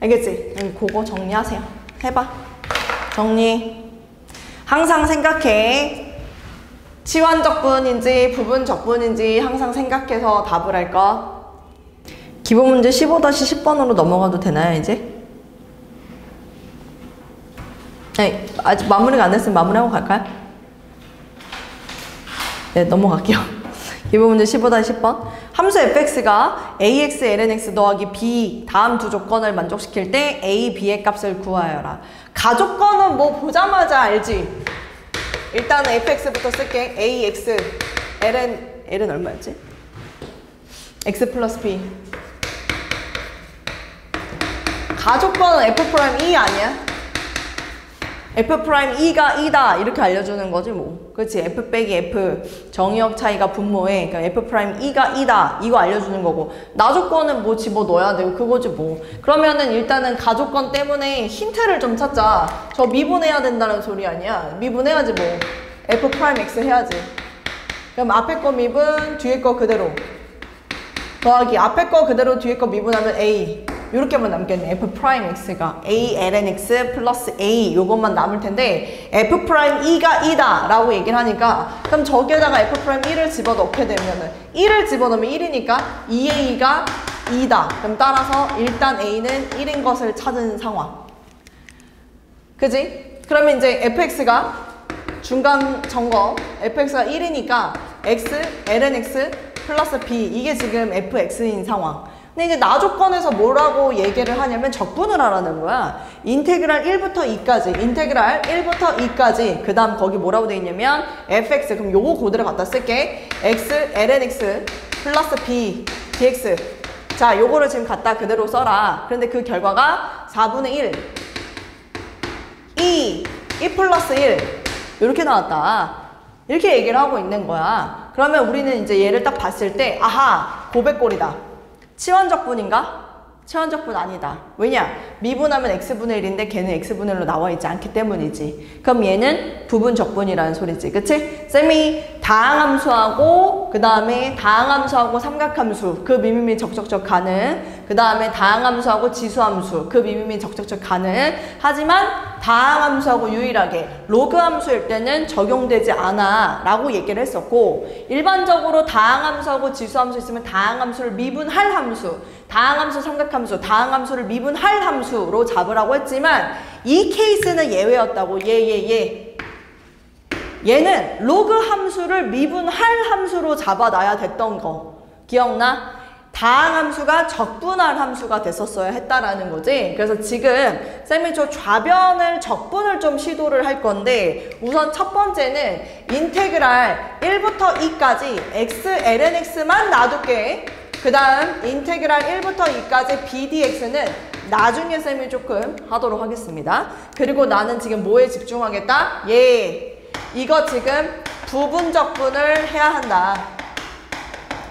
Speaker 1: 알겠지? 그거 정리하세요. 해봐. 정리. 항상 생각해. 치환적분인지 부분적분인지 항상 생각해서 답을 할 것. 기본 문제 15-10번으로 넘어가도 되나요, 이제? 네, 아직 마무리가 안 됐으면 마무리하고 갈까요? 네, 넘어갈게요. 기본 문제 15-10번. 함수 fx가 ax, lnx 더하기 b 다음 두 조건을 만족시킬 때 a, b의 값을 구하여라. 가조건은 뭐 보자마자 알지? 일단 fx부터 쓸게. a, x, l은 얼마였지? x 플러스 b. 가조건은 f'2 아니야? f'2가 2다 이렇게 알려주는 거지 뭐. 그렇지? f 빼기 f 정의역 차이가 분모에 그러니까 f'2가 2다 이거 알려주는 거고 나조건은 뭐 집어넣어야 되고 그거지 뭐. 그러면은 일단은 가조건 때문에 힌트를 좀 찾자. 저 미분해야 된다는 소리 아니야? 미분해야지 뭐. f'x 해야지. 그럼 앞에 거 미분 뒤에 거 그대로 더하기 앞에 거 그대로 뒤에 거 미분하면 a 이렇게만 남겠네. f'x가 a lnx 플러스 a 요것만 남을 텐데 f'2가 2다 라고 얘기를 하니까 그럼 저기에다가 f'1을 집어넣게 되면은 1을 집어넣으면 1이니까 2a가 2다. 그럼 따라서 일단 a는 1인 것을 찾은 상황. 그지? 그러면 이제 fx가 중간 점검 fx가 1이니까 x lnx 플러스 b 이게 지금 fx인 상황. 근데 이제 나조건에서 뭐라고 얘기를 하냐면 적분을 하라는 거야. 인테그랄 1부터 2까지 인테그랄 1부터 2까지 그 다음 거기 뭐라고 돼 있냐면 fx 그럼 요거 그대로 갖다 쓸게. x lnx 플러스 b dx 자 요거를 지금 갖다 그대로 써라. 그런데 그 결과가 4분의 1 2 플러스 1 이렇게 나왔다. 이렇게 얘기를 하고 있는 거야. 그러면 우리는 이제 얘를 딱 봤을 때 아하 고백골이다. 치환적분인가? 치환적분 아니다. 왜냐? 미분하면 x분의 1인데 걔는 x분의 1로 나와 있지 않기 때문이지. 그럼 얘는 부분적분이라는 소리지. 그치? 쌤이 다항함수하고 그 다음에 다항함수하고 삼각함수 그 미미미 적적적 가능 그 다음에 다항함수하고 지수함수 그 미미미 적적적 가능 하지만 다항함수하고 유일하게 로그함수일 때는 적용되지 않아 라고 얘기를 했었고 일반적으로 다항함수하고 지수함수 있으면 다항함수를 미분할 함수 다항함수, 삼각함수, 다항함수를 미분할 함수로 잡으라고 했지만 이 케이스는 예외였다고. 얘는 로그 함수를 미분할 함수로 잡아놔야 됐던 거 기억나? 다항 함수가 적분할 함수가 됐었어야 했다라는 거지. 그래서 지금 쌤이 저 좌변을 적분을 좀 시도를 할 건데 우선 첫 번째는 인테그랄 1부터 2까지 x, lnx만 놔둘게. 그 다음 인테그랄 1부터 2까지 bdx는 나중에 쌤이 조금 하도록 하겠습니다. 그리고 나는 지금 뭐에 집중하겠다? 이거 지금 부분적분을 해야 한다.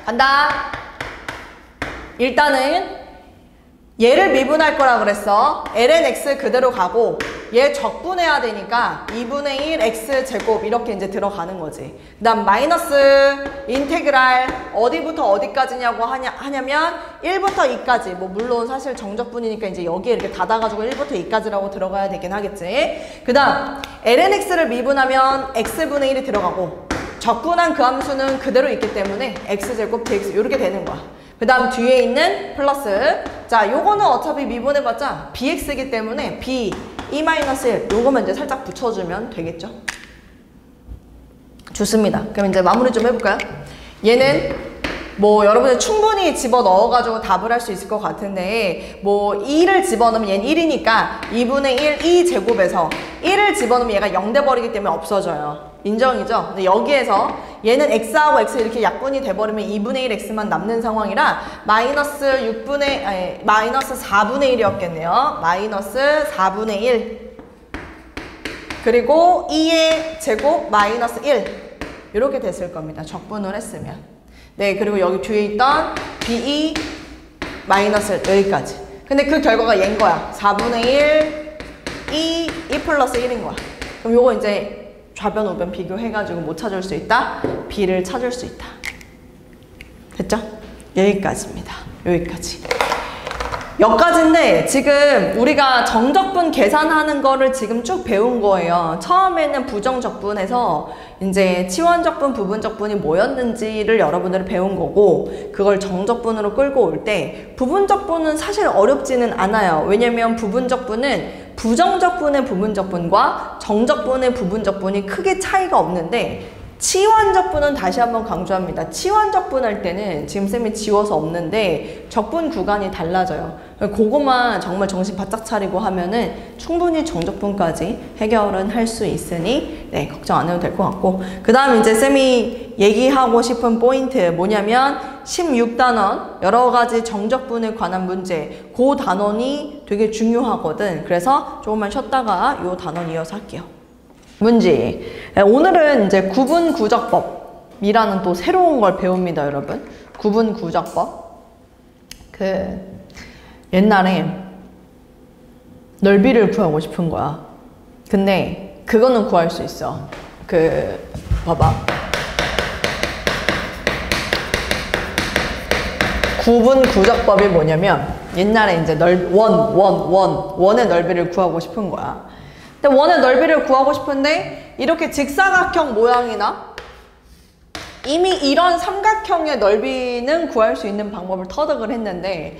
Speaker 1: 간다. 일단은 얘를 미분할 거라 그랬어. lnx 그대로 가고 얘 적분해야 되니까 2분의 1 x제곱 이렇게 이제 들어가는 거지. 그 다음 마이너스 인테그랄 어디부터 어디까지냐고 하냐면 1부터 2까지. 뭐 물론 사실 정적분이니까 이제 여기에 이렇게 닫아가지고 1부터 2까지라고 들어가야 되긴 하겠지. 그 다음 lnx를 미분하면 x분의 1이 들어가고 적분한 그 함수는 그대로 있기 때문에 x제곱 dx 이렇게 되는 거야. 그 다음 뒤에 있는 플러스. 자, 요거는 어차피 미분해봤자 bx이기 때문에 b, e-1 요거만 이제 살짝 붙여주면 되겠죠. 좋습니다. 그럼 이제 마무리 좀 해볼까요? 얘는 뭐 여러분들 충분히 집어넣어가지고 답을 할 수 있을 것 같은데 뭐 2를 집어넣으면 얘는 1이니까 2분의 1 2제곱에서 1을 집어넣으면 얘가 0 돼버리기 때문에 없어져요. 인정이죠? 근데 여기에서 얘는 x하고 x 이렇게 약분이 돼버리면 2분의 1 x만 남는 상황이라 마이너스 4분의 1이었겠네요. 마이너스 4분의 1 그리고 2의 제곱 마이너스 1 이렇게 됐을 겁니다. 적분을 했으면. 네, 그리고 여기 뒤에 있던 be 마이너스 여기까지. 근데 그 결과가 얘인 거야. 4분의 1 2 플러스 1인 거야. 그럼 요거 이제 좌변 우변 비교해가지고 뭐 찾을 수 있다? b를 찾을 수 있다. 됐죠? 여기까지입니다. 여기까지. 여기까지인데 지금 우리가 정적분 계산하는 거를 지금 쭉 배운 거예요. 처음에는 부정적분에서 이제 치원적분, 부분적분이 뭐였는지를 여러분들이 배운 거고 그걸 정적분으로 끌고 올 때 부분적분은 사실 어렵지는 않아요. 왜냐면 부분적분은 부정적분의 부분적분과 정적분의 부분적분이 크게 차이가 없는데 치환적분은 다시 한번 강조합니다. 치환적분 할 때는 지금 쌤이 지워서 없는데 적분 구간이 달라져요. 그거만 정말 정신 바짝 차리고 하면은 충분히 정적분까지 해결은 할 수 있으니 네, 걱정 안 해도 될 것 같고 그 다음 이제 쌤이 얘기하고 싶은 포인트 뭐냐면 16단원 여러 가지 정적분에 관한 문제 그 단원이 되게 중요하거든. 그래서 조금만 쉬었다가 요 단원 이어서 할게요. 문제. 오늘은 이제 구분구적법이라는 또 새로운 걸 배웁니다, 여러분. 구분구적법. 옛날에 넓이를 구하고 싶은 거야. 근데 그거는 구할 수 있어. 봐봐. 구분구적법이 뭐냐면 옛날에 이제 원의 넓이를 구하고 싶은 거야. 근데 원의 넓이를 구하고 싶은데 이렇게 직사각형 모양이나 이미 이런 삼각형의 넓이는 구할 수 있는 방법을 터득을 했는데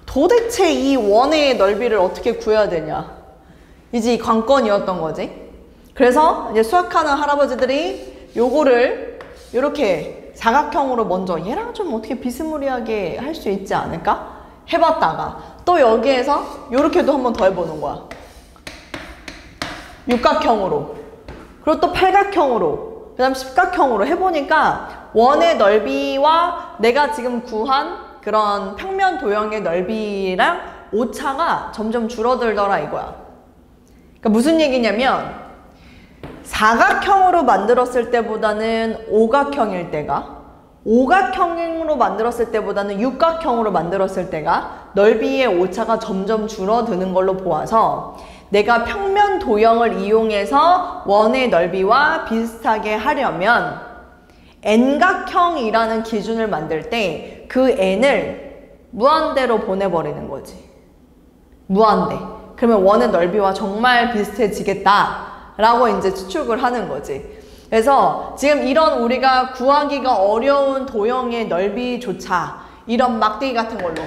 Speaker 1: 도대체 이 원의 넓이를 어떻게 구해야 되냐 이제 이 관건이었던 거지. 그래서 이제 수학하는 할아버지들이 요거를 이렇게 사각형으로 먼저 얘랑 좀 어떻게 비스무리하게 할 수 있지 않을까 해봤다가 또 여기에서 요렇게도 한번 더 해보는 거야. 육각형으로 그리고 또 팔각형으로 그 다음 십각형으로 해보니까 원의 넓이와 내가 지금 구한 그런 평면 도형의 넓이랑 오차가 점점 줄어들더라 이거야. 그러니까 무슨 얘기냐면 사각형으로 만들었을 때보다는 오각형일 때가 오각형으로 만들었을 때보다는 육각형으로 만들었을 때가 넓이의 오차가 점점 줄어드는 걸로 보아서 내가 평면 도형을 이용해서 원의 넓이와 비슷하게 하려면 n각형이라는 기준을 만들 때 그 n을 무한대로 보내버리는 거지. 무한대. 그러면 원의 넓이와 정말 비슷해지겠다 라고 이제 추측을 하는 거지. 그래서 지금 이런 우리가 구하기가 어려운 도형의 넓이조차 이런 막대기 같은 걸로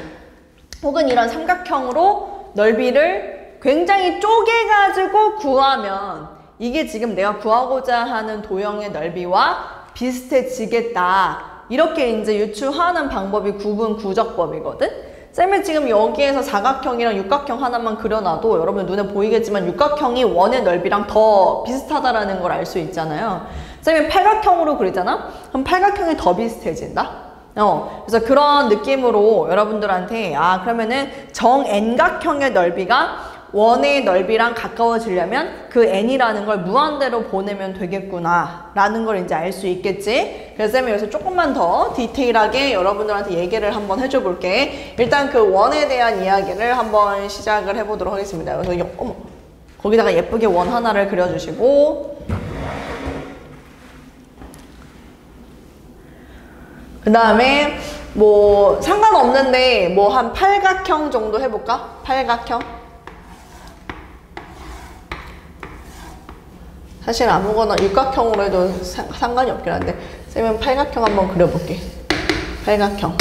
Speaker 1: 혹은 이런 삼각형으로 넓이를 굉장히 쪼개가지고 구하면 이게 지금 내가 구하고자 하는 도형의 넓이와 비슷해지겠다. 이렇게 이제 유추하는 방법이 구분 구적법이거든? 쌤이 지금 여기에서 사각형이랑 육각형 하나만 그려놔도 여러분 눈에 보이겠지만 육각형이 원의 넓이랑 더 비슷하다라는 걸 알 수 있잖아요. 쌤이 팔각형으로 그리잖아? 그럼 팔각형이 더 비슷해진다? 그래서 그런 느낌으로 여러분들한테 그러면은 정 N각형의 넓이가 원의 넓이랑 가까워지려면 그 n이라는 걸 무한대로 보내면 되겠구나 라는 걸 이제 알 수 있겠지. 그래서 쌤이 여기서 조금만 더 디테일하게 여러분들한테 얘기를 한번 해줘 볼게. 일단 그 원에 대한 이야기를 한번 시작을 해보도록 하겠습니다. 그래서 거기다가 예쁘게 원 하나를 그려주시고, 그 다음에 뭐 상관없는데 뭐 한 팔각형 정도 해볼까? 팔각형? 사실 아무거나 육각형으로 해도 상관이 없긴 한데 쌤은 팔각형 한번 그려볼게. 팔각형.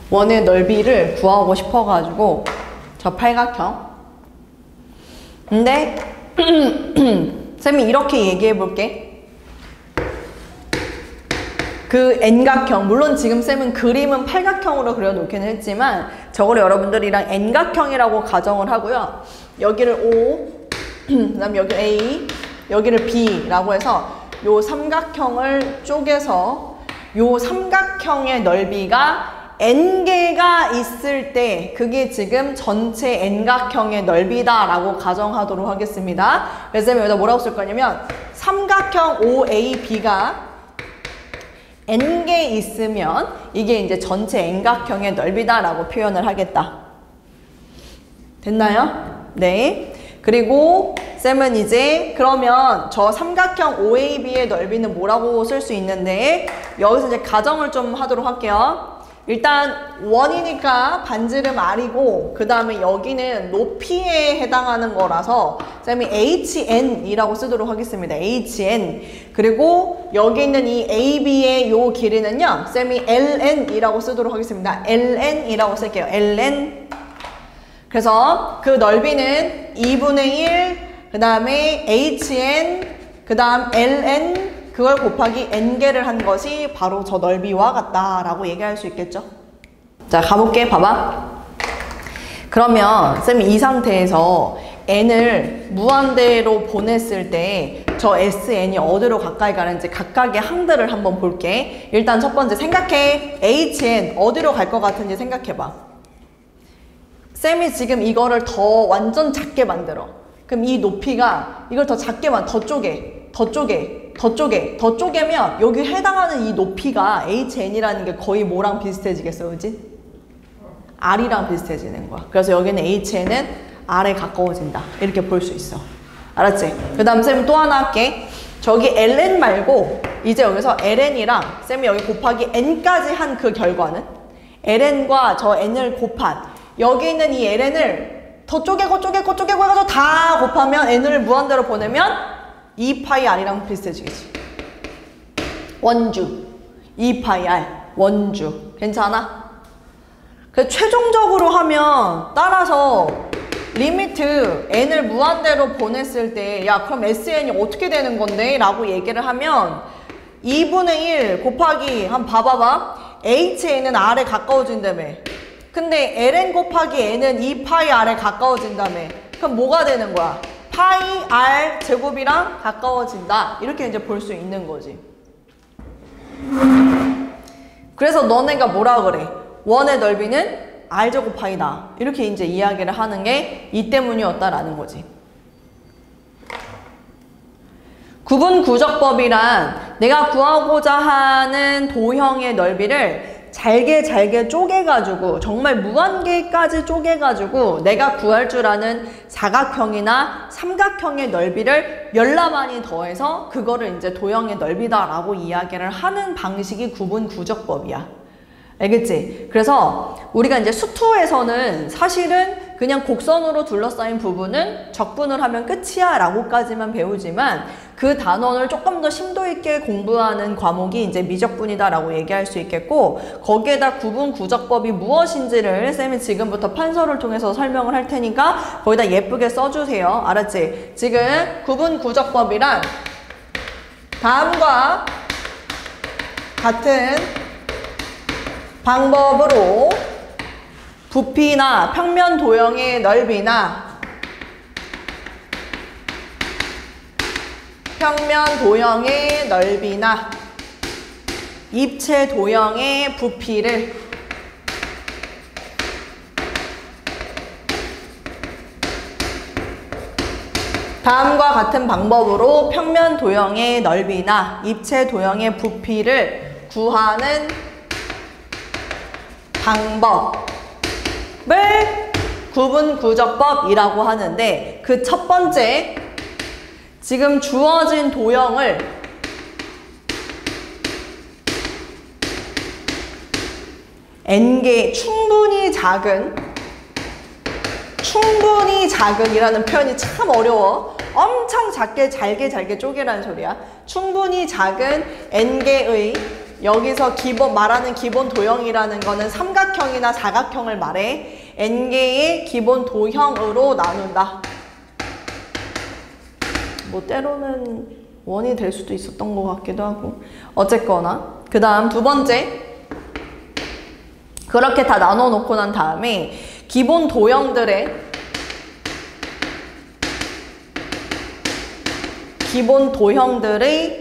Speaker 1: 원의 넓이를 구하고 싶어가지고 저 팔각형. 근데 쌤이 이렇게 얘기해볼게. 그 N각형, 물론 지금 쌤은 그림은 팔각형으로 그려놓기는 했지만 저걸 여러분들이랑 N각형이라고 가정을 하고요. 여기를 O, 그 다음에 여기 A, 여기를 B라고 해서 요 삼각형을 쪼개서 요 삼각형의 넓이가 N개가 있을 때 그게 지금 전체 N각형의 넓이다 라고 가정하도록 하겠습니다. 그래서 쌤이 여기다 뭐라고 쓸 거냐면 삼각형 OAB가 N개 있으면 이게 이제 전체 N각형의 넓이다 라고 표현을 하겠다. 됐나요? 네. 그리고 쌤은 이제 그러면 저 삼각형 OAB의 넓이는 뭐라고 쓸 수 있는데 여기서 이제 가정을 좀 하도록 할게요. 일단 원이니까 반지름 R이고 그 다음에 여기는 높이에 해당하는 거라서 쌤이 HN이라고 쓰도록 하겠습니다. HN. 그리고 여기 있는 이 AB의 요 길이는요. 쌤이 LN이라고 쓰도록 하겠습니다. LN이라고 쓸게요. LN. 그래서 그 넓이는 2분의 1, 그 다음에 HN, 그 다음 LN, 그걸 곱하기 n개를 한 것이 바로 저 넓이와 같다라고 얘기할 수 있겠죠? 자, 가볼게. 봐봐. 그러면 쌤이 이 상태에서 n을 무한대로 보냈을 때 저 sn이 어디로 가까이 가는지 각각의 항들을 한번 볼게. 일단 첫 번째 생각해. hn 어디로 갈 것 같은지 생각해봐. 쌤이 지금 이거를 더 완전 작게 만들어. 그럼 이 높이가 이걸 더 작게 더 쪼개면 여기 해당하는 이 높이가 HN이라는 게 거의 뭐랑 비슷해지겠어, 그지? R이랑 비슷해지는 거야. 그래서 여기는 HN은 R에 가까워진다. 이렇게 볼 수 있어. 알았지? 그 다음 쌤이 또 하나 할게. 저기 LN 말고 이제 여기서 LN이랑 쌤이 여기 곱하기 N까지 한 그 결과는 LN과 저 N을 곱한 여기 있는 이 LN을 더 쪼개고 해가지고 다 곱하면 N을 무한대로 보내면 2파이 R이랑 비슷해지겠지. 원주 2파이 R 원주. 괜찮아? 그 최종적으로 하면 따라서 리미트 n을 무한대로 보냈을 때 야 그럼 sn이 어떻게 되는 건데? 라고 얘기를 하면 2분의 1 곱하기 한 봐봐봐. HN은 R에 가까워진다며. 근데 ln 곱하기 n은 2파이 R에 가까워진다며. 그럼 뭐가 되는 거야? 파이 R 제곱이랑 가까워진다. 이렇게 이제 볼 수 있는 거지. 그래서 너네가 뭐라 그래? 원의 넓이는 R 제곱 파이다. 이렇게 이제 이야기를 하는 게 이 때문이었다라는 거지. 구분 구적법이란 내가 구하고자 하는 도형의 넓이를 잘게 쪼개가지고 정말 무한개까지 쪼개가지고 내가 구할 줄 아는 사각형이나 삼각형의 넓이를 열라만이 더해서 그거를 이제 도형의 넓이다라고 이야기를 하는 방식이 구분 구적법이야. 알겠지? 그래서 우리가 이제 수투에서는 사실은 그냥 곡선으로 둘러싸인 부분은 적분을 하면 끝이야 라고까지만 배우지만 그 단원을 조금 더 심도 있게 공부하는 과목이 이제 미적분이다라고 얘기할 수 있겠고, 거기에다 구분구적법이 무엇인지를 쌤이 지금부터 판서를 통해서 설명을 할 테니까 거기다 예쁘게 써주세요. 알았지? 지금 구분구적법이란 다음과 같은 방법으로 부피나 평면 도형의 넓이나 평면 도형의 넓이나 입체 도형의 부피를 다음과 같은 방법으로 평면 도형의 넓이나 입체 도형의 부피를 구하는 방법을 구분구적법이라고 하는데, 그 첫 번째, 지금 주어진 도형을 n개 충분히 작은이라는 표현이 참 어려워. 엄청 잘게 쪼개라는 소리야. 충분히 작은 n개의, 여기서 말하는 기본 도형이라는 거는 삼각형이나 사각형을 말해. n개의 기본 도형으로 나눈다. 뭐 때로는 원이 될 수도 있었던 것 같기도 하고. 어쨌거나 그 다음 두 번째, 그렇게 다 나눠 놓고 난 다음에 기본 도형들의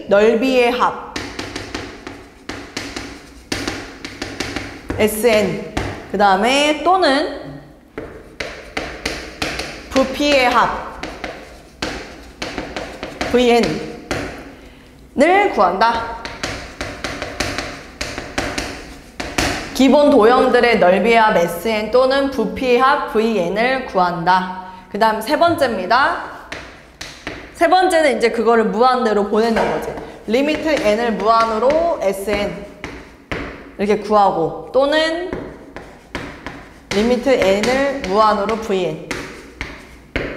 Speaker 1: 넓이의 합 Sn, 그 다음에 또는 부피의 합 Vn을 구한다. 기본 도형들의 넓이의 합 Sn 또는 부피의 합 Vn을 구한다. 그 다음 세 번째입니다. 세 번째는 이제 그거를 무한대로 보내는 거지. 리미트 n을 무한으로 Sn 이렇게 구하고, 또는 리미트 n을 무한으로 Vn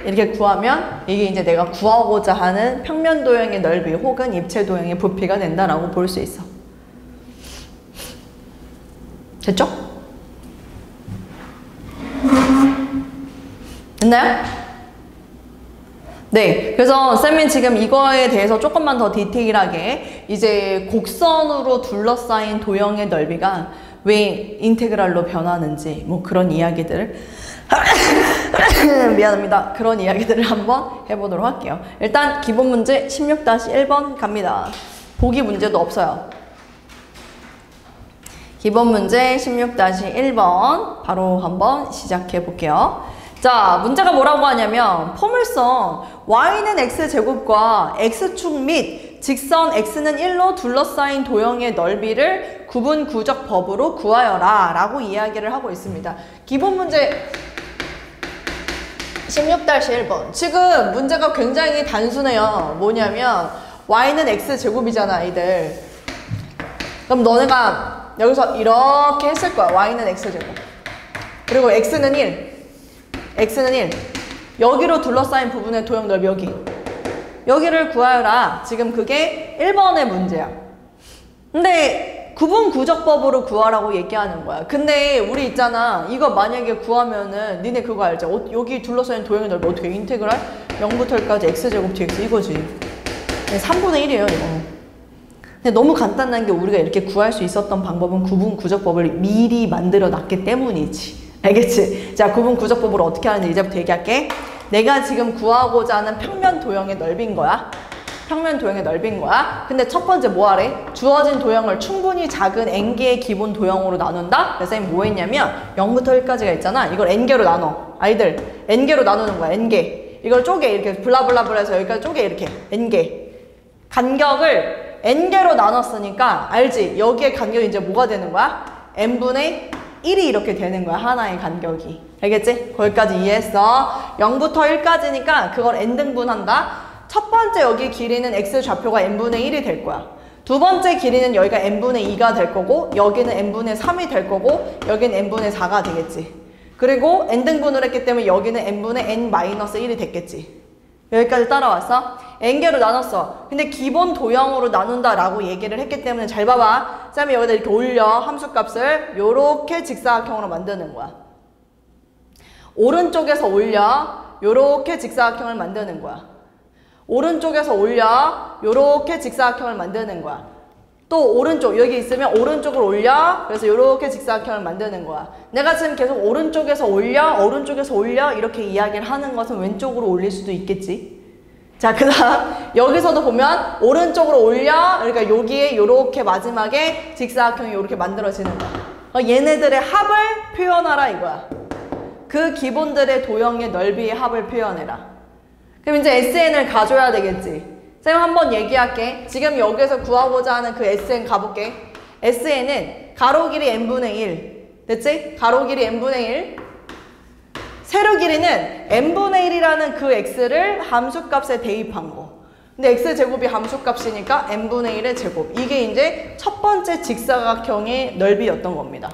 Speaker 1: 이렇게 구하면 이게 이제 내가 구하고자 하는 평면 도형의 넓이 혹은 입체 도형의 부피가 된다라고 볼 수 있어. 됐죠? 됐나요? 네, 그래서 쌤이 지금 이거에 대해서 조금만 더 디테일하게, 이제 곡선으로 둘러싸인 도형의 넓이가 왜 인테그랄로 변하는지 뭐 그런 이야기들을 미안합니다. 그런 이야기들을 한번 해보도록 할게요. 일단 기본 문제 16-1번 갑니다. 보기 문제도 없어요. 기본 문제 16-1번 바로 한번 시작해 볼게요. 자, 문제가 뭐라고 하냐면, 포물선 y는 x제곱과 x축 및 직선 x는 1로 둘러싸인 도형의 넓이를 구분구적법으로 구하여라 라고 이야기를 하고 있습니다. 기본 문제 16-1번. 지금 문제가 굉장히 단순해요. 뭐냐면 y는 x제곱이잖아, 이들. 그럼 너네가 여기서 이렇게 했을 거야. y는 x제곱. 그리고 x는 1. 여기로 둘러싸인 부분의 도형 넓이 여기를 구하여라. 지금 그게 1번의 문제야. 근데 구분구적법으로 구하라고 얘기하는 거야. 근데 우리 있잖아, 이거 만약에 구하면은 니네 그거 알지? 여기 둘러싸인 도형의 넓이 어떻게 인테그랄 0부터 1까지 x제곱 dx 이거지. 3분의 1이에요 이거. 근데 너무 간단한 게, 우리가 이렇게 구할 수 있었던 방법은 구분구적법을 미리 만들어 놨기 때문이지. 알겠지? 자, 구분구적법으로 어떻게 하는지 이제부터 얘기할게. 내가 지금 구하고자 하는 평면 도형의 넓이인 거야. 근데 첫 번째 뭐 하래? 주어진 도형을 충분히 작은 n개의 기본 도형으로 나눈다? 그래서 쌤이 뭐 했냐면 0부터 1까지가 있잖아. 이걸 n개로 나눠. 아이들, n개로 나누는 거야. n개. 이걸 쪼개. 이렇게 블라블라블라 해서 여기까지 쪼개. 이렇게. n개. 간격을 n개로 나눴으니까 알지? 여기에 간격이 이제 뭐가 되는 거야? n분의 1이 이렇게 되는 거야. 하나의 간격이. 알겠지? 거기까지 이해했어. 0부터 1까지니까 그걸 n등분한다. 첫 번째 여기 길이는 x 좌표가 n분의 1이 될 거야. 두 번째 길이는 여기가 n분의 2가 될 거고, 여기는 n분의 3이 될 거고, 여기는 n분의 4가 되겠지. 그리고 n등분을 했기 때문에 여기는 n분의 n-1이 됐겠지. 여기까지 따라왔어? n개로 나눴어. 근데 기본 도형으로 나눈다라고 얘기를 했기 때문에 잘 봐봐. 쌤이 여기다 이렇게 올려. 함수값을 요렇게 직사각형으로 만드는 거야. 오른쪽에서 올려. 요렇게 직사각형을 만드는 거야. 오른쪽에서 올려. 요렇게 직사각형을 만드는 거야. 또 오른쪽 여기 있으면 오른쪽을 올려. 그래서 요렇게 직사각형을 만드는 거야. 내가 지금 계속 오른쪽에서 올려 오른쪽에서 올려 이렇게 이야기를 하는 것은 왼쪽으로 올릴 수도 있겠지. 자, 그 다음 여기서도 보면 오른쪽으로 올려. 그러니까 여기에 요렇게 마지막에 직사각형이 요렇게 만들어지는 거야. 얘네들의 합을 표현하라 이거야. 그 기본들의 도형의 넓이의 합을 표현해라. 그럼 이제 SN을 가져야 되겠지. 쌤 한번 얘기할게. 지금 여기서 구하고자 하는 그 SN 가볼게. SN은 가로 길이 n분의 1. 됐지? 가로 길이 n분의 1. 세로 길이는 n분의 1이라는 그 x를 함수값에 대입한 거. 근데 x제곱이 함수값이니까 n분의 1의 제곱. 이게 이제 첫 번째 직사각형의 넓이였던 겁니다.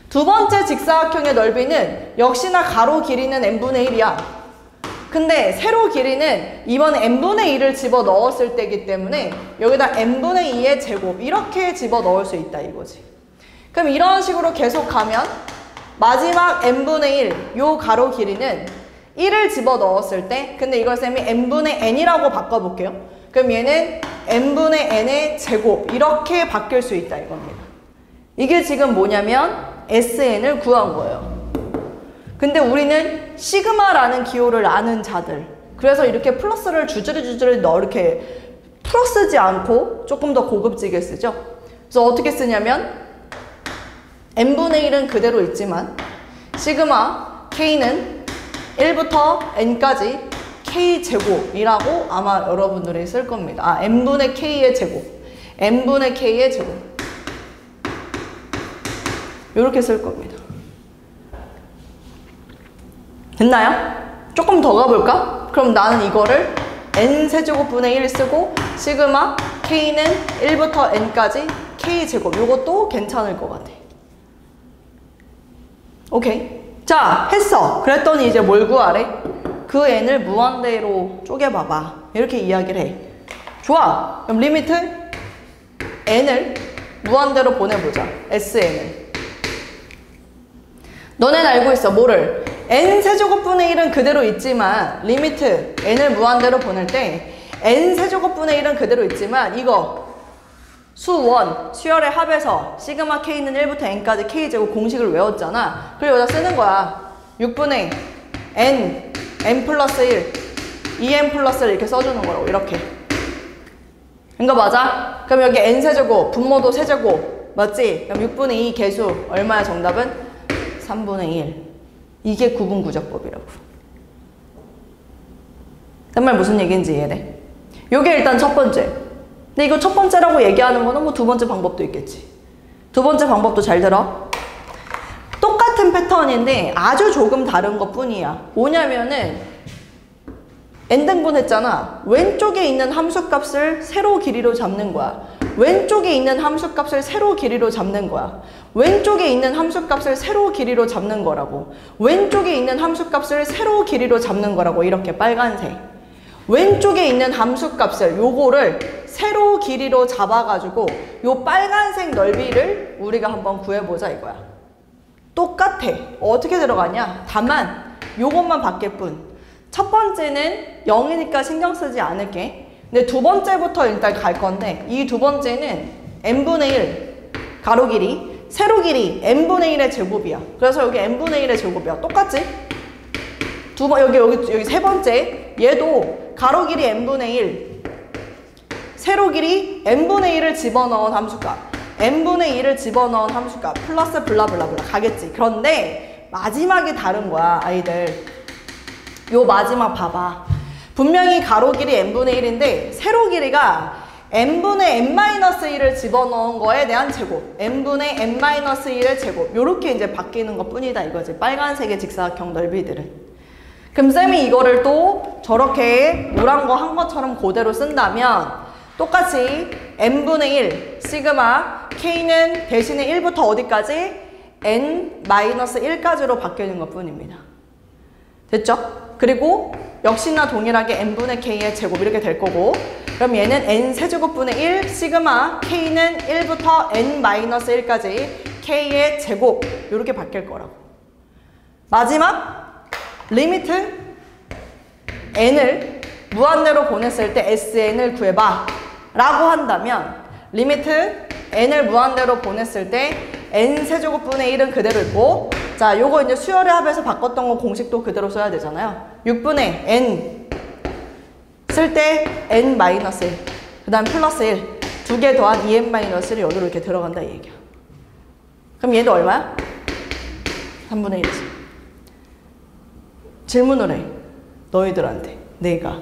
Speaker 1: 두 번째 직사각형의 넓이는 역시나 가로 길이는 n분의 1이야. 근데 세로 길이는 이번에 n분의 1을 집어 넣었을 때이기 때문에 여기다 n분의 2의 제곱 이렇게 집어 넣을 수 있다 이거지. 그럼 이런 식으로 계속 가면 마지막 n분의 1, 요 가로 길이는 1을 집어 넣었을 때, 근데 이걸 쌤이 n분의 n이라고 바꿔볼게요. 그럼 얘는 n분의 n의 제곱 이렇게 바뀔 수 있다 이겁니다. 이게 지금 뭐냐면 SN을 구한 거예요. 근데 우리는 시그마라는 기호를 아는 자들. 그래서 이렇게 플러스를 주저리 넣어 이렇게 풀어 쓰지 않고 조금 더 고급지게 쓰죠. 그래서 어떻게 쓰냐면 n분의 1은 그대로 있지만 시그마 k는 1부터 n까지 k제곱이라고 아마 여러분들이 쓸 겁니다. 아, n분의 k의 제곱. n분의 k의 제곱. 이렇게 쓸 겁니다. 됐나요? 조금 더 가볼까? 그럼 나는 이거를 n세제곱분의 1 쓰고 시그마 k는 1부터 n까지 k제곱. 요것도 괜찮을 것 같아. 오케이. 자, 했어. 그랬더니 이제 뭘 구하래? 그 n을 무한대로 쪼개봐봐. 이렇게 이야기를 해. 좋아. 그럼 리미트 n을 무한대로 보내보자. SN을. 너넨 알고 있어. 뭐를? n세제곱분의 1은 그대로 있지만 리미트 n을 무한대로 보낼 때 n세제곱분의 1은 그대로 있지만 이거 수원, 수열의 합에서 시그마 k는 1부터 n까지 k제곱 공식을 외웠잖아. 그리고 여기다 쓰는 거야. 6분의 n, n 플러스 1, 2n 플러스 1 이렇게 써주는 거라고. 이렇게. 이거 맞아? 그럼 여기 n세제곱, 분모도 세제곱 맞지? 그럼 6분의 2 개수 얼마야 정답은? 3분의 1. 이게 구분구조법이라고. 그 말 무슨 얘기인지 이해돼? 요게 일단 첫 번째. 근데 이거 첫 번째라고 얘기하는 거는 뭐 두 번째 방법도 있겠지. 두 번째 방법도 잘 들어. 똑같은 패턴인데 아주 조금 다른 것 뿐이야. 뭐냐면은 n등분 했잖아. 왼쪽에 있는 함수값을 세로 길이로 잡는 거야. 왼쪽에 있는 함수값을 세로 길이로 잡는 거야. 왼쪽에 있는 함수값을 세로 길이로 잡는 거라고. 왼쪽에 있는 함수값을 세로 길이로 잡는 거라고. 이렇게 빨간색. 왼쪽에 있는 함수값을 요거를 세로 길이로 잡아가지고 요 빨간색 넓이를 우리가 한번 구해보자 이거야. 똑같아. 어떻게 들어가냐? 다만 요것만 바뀔 뿐. 첫 번째는 0이니까 신경 쓰지 않을게. 근데 두 번째부터 일단 갈 건데 이 두 번째는 n분의 1 가로 길이, 세로 길이 n분의 1의 제곱이야. 그래서 여기 n분의 1의 제곱이야. 똑같지? 여기 세 번째 얘도 가로 길이 n분의 1 세로 길이 n분의 1을 집어넣은 함수값 n분의 1을 집어넣은 함수값 플러스 블라블라블라 가겠지. 그런데 마지막이 다른 거야 아이들. 요 마지막 봐봐. 분명히 가로 길이 n분의 1인데 세로 길이가 n분의 n-1을 집어넣은 거에 대한 제곱 n분의 n-1의 제곱 요렇게 이제 바뀌는 것 뿐이다 이거지. 빨간색의 직사각형 넓이들은. 그럼 쌤이 이거를 또 저렇게 노란 거 한 것처럼 그대로 쓴다면 똑같이 n분의 1 시그마 k는 대신에 1부터 어디까지? n-1까지로 바뀌는 것 뿐입니다. 됐죠? 그리고 역시나 동일하게 n분의 k의 제곱 이렇게 될 거고, 그럼 얘는 n 세제곱분의 1 시그마 k는 1부터 n-1까지 k의 제곱 이렇게 바뀔 거라고. 마지막 리미트 n을 무한대로 보냈을 때 sn을 구해봐 라고 한다면, 리미트 n을 무한대로 보냈을 때 n 세제곱분의 1은 그대로 있고, 자, 요거 이제 수열의 합에서 바꿨던 거 공식도 그대로 써야 되잖아요. 6분의 n 쓸 때 n-1, 그 다음 플러스 1, 두 개 더한 2n-1이 여기로 이렇게 들어간다 이 얘기야. 그럼 얘도 얼마야? 3분의 1이지. 질문을 해. 너희들한테. 내가.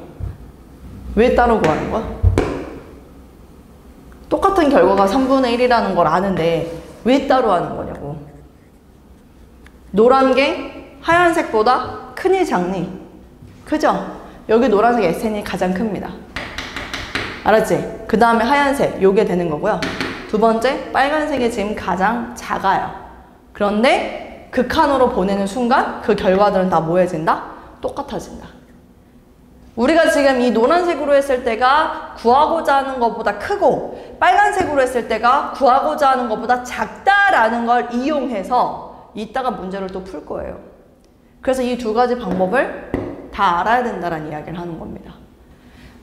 Speaker 1: 왜 따로 구하는 거야? 똑같은 결과가 3분의 1이라는 걸 아는데 왜 따로 하는 거냐고. 노란 게 하얀색보다 크니 작니? 크죠? 여기 노란색 SN이 가장 큽니다. 알았지? 그 다음에 하얀색 요게 되는 거고요. 두 번째 빨간색이 지금 가장 작아요. 그런데 극한으로 보내는 순간 그 결과들은 다 뭐해진다? 똑같아진다. 우리가 지금 이 노란색으로 했을 때가 구하고자 하는 것보다 크고 빨간색으로 했을 때가 구하고자 하는 것보다 작다라는 걸 이용해서 이따가 문제를 또 풀 거예요. 그래서 이 두 가지 방법을 다 알아야 된다는 이야기를 하는 겁니다.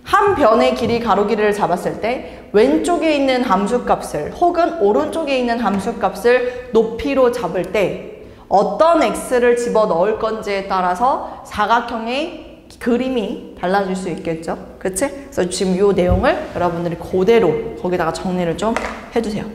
Speaker 1: 한 변의 길이 가로 길이를 잡았을 때 왼쪽에 있는 함수값을 혹은 오른쪽에 있는 함수값을 높이로 잡을 때 어떤 x를 집어넣을 건지에 따라서 사각형의 그림이 달라질 수 있겠죠. 그치? 그래서 지금 이 내용을 여러분들이 그대로 거기다가 정리를 좀 해주세요.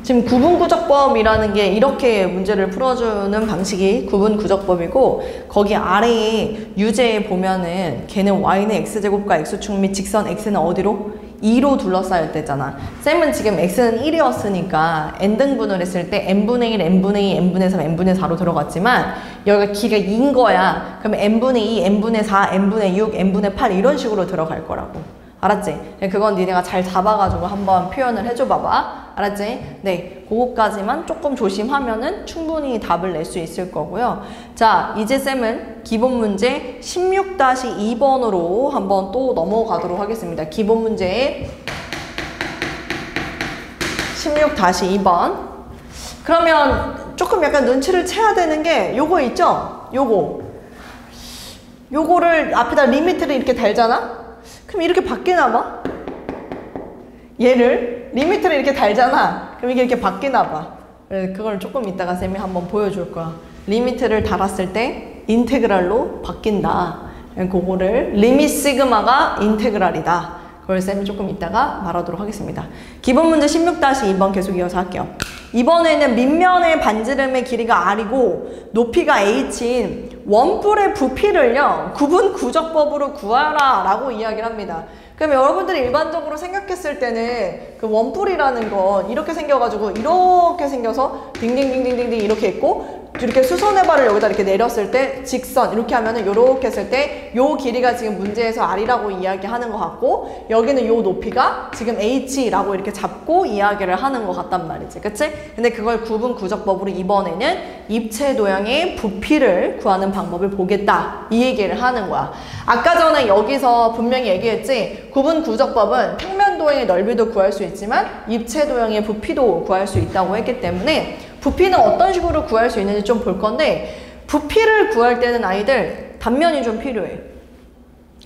Speaker 1: 지금 구분구적법이라는 게 이렇게 문제를 풀어주는 방식이 구분구적법이고, 거기 아래에 유제에 보면은 걔는 y는 x제곱과 x축 및 직선 x는 어디로? 2로 둘러싸일 때잖아. 쌤은 지금 x는 1이었으니까 n등분을 했을 때 n분의 1, n분의 2, n분의 3, n분의 4로 들어갔지만 여기가 기가 2인 거야. 그럼 n분의 2, n분의 4, n분의 6, n분의 8 이런 식으로 들어갈 거라고. 알았지? 그건 니네가 잘 잡아가지고 한번 표현을 해줘 봐봐. 알았지? 네, 그거까지만 조금 조심하면은 충분히 답을 낼 수 있을 거고요. 자, 이제 쌤은 기본 문제 16-2번으로 한번 또 넘어가도록 하겠습니다. 기본 문제 16-2번. 그러면 조금 약간 눈치를 채야 되는 게 요거 있죠? 요거를 앞에다 리미트를 이렇게 달잖아? 그럼 이렇게 바뀌나 봐. 얘를 리미트를 이렇게 달잖아. 그럼 이게 이렇게 바뀌나 봐. 그걸 조금 이따가 쌤이 한번 보여줄 거야. 리미트를 달았을 때 인테그랄로 바뀐다. 그거를 리밋 시그마가 인테그랄이다. 그걸 쌤이 조금 이따가 말하도록 하겠습니다. 기본 문제 16-2번 계속 이어서 할게요. 이번에는 밑면의 반지름의 길이가 r이고 높이가 h인 원뿔의 부피를요 구분구적법으로 구하라 라고 이야기를 합니다. 그럼 여러분들이 일반적으로 생각했을 때는 그 원뿔이라는 건 이렇게 생겨가지고 이렇게 생겨서 딩딩딩딩딩 이렇게 있고, 이렇게 수선의 발을 여기다 이렇게 내렸을 때 직선 이렇게 하면은 요렇게 했을 때 요 길이가 지금 문제에서 r이라고 이야기하는 것 같고, 여기는 요 높이가 지금 h라고 이렇게 잡고 이야기를 하는 것 같단 말이지. 그치? 근데 그걸 구분구적법으로 이번에는 입체 도형의 부피를 구하는 방법을 보겠다 이 얘기를 하는 거야. 아까 전에 여기서 분명히 얘기했지, 구분구적법은 평면 도형의 넓이도 구할 수 있지만 입체 도형의 부피도 구할 수 있다고 했기 때문에 부피는 어떤 식으로 구할 수 있는지 좀 볼 건데, 부피를 구할 때는 아이들 단면이 좀 필요해.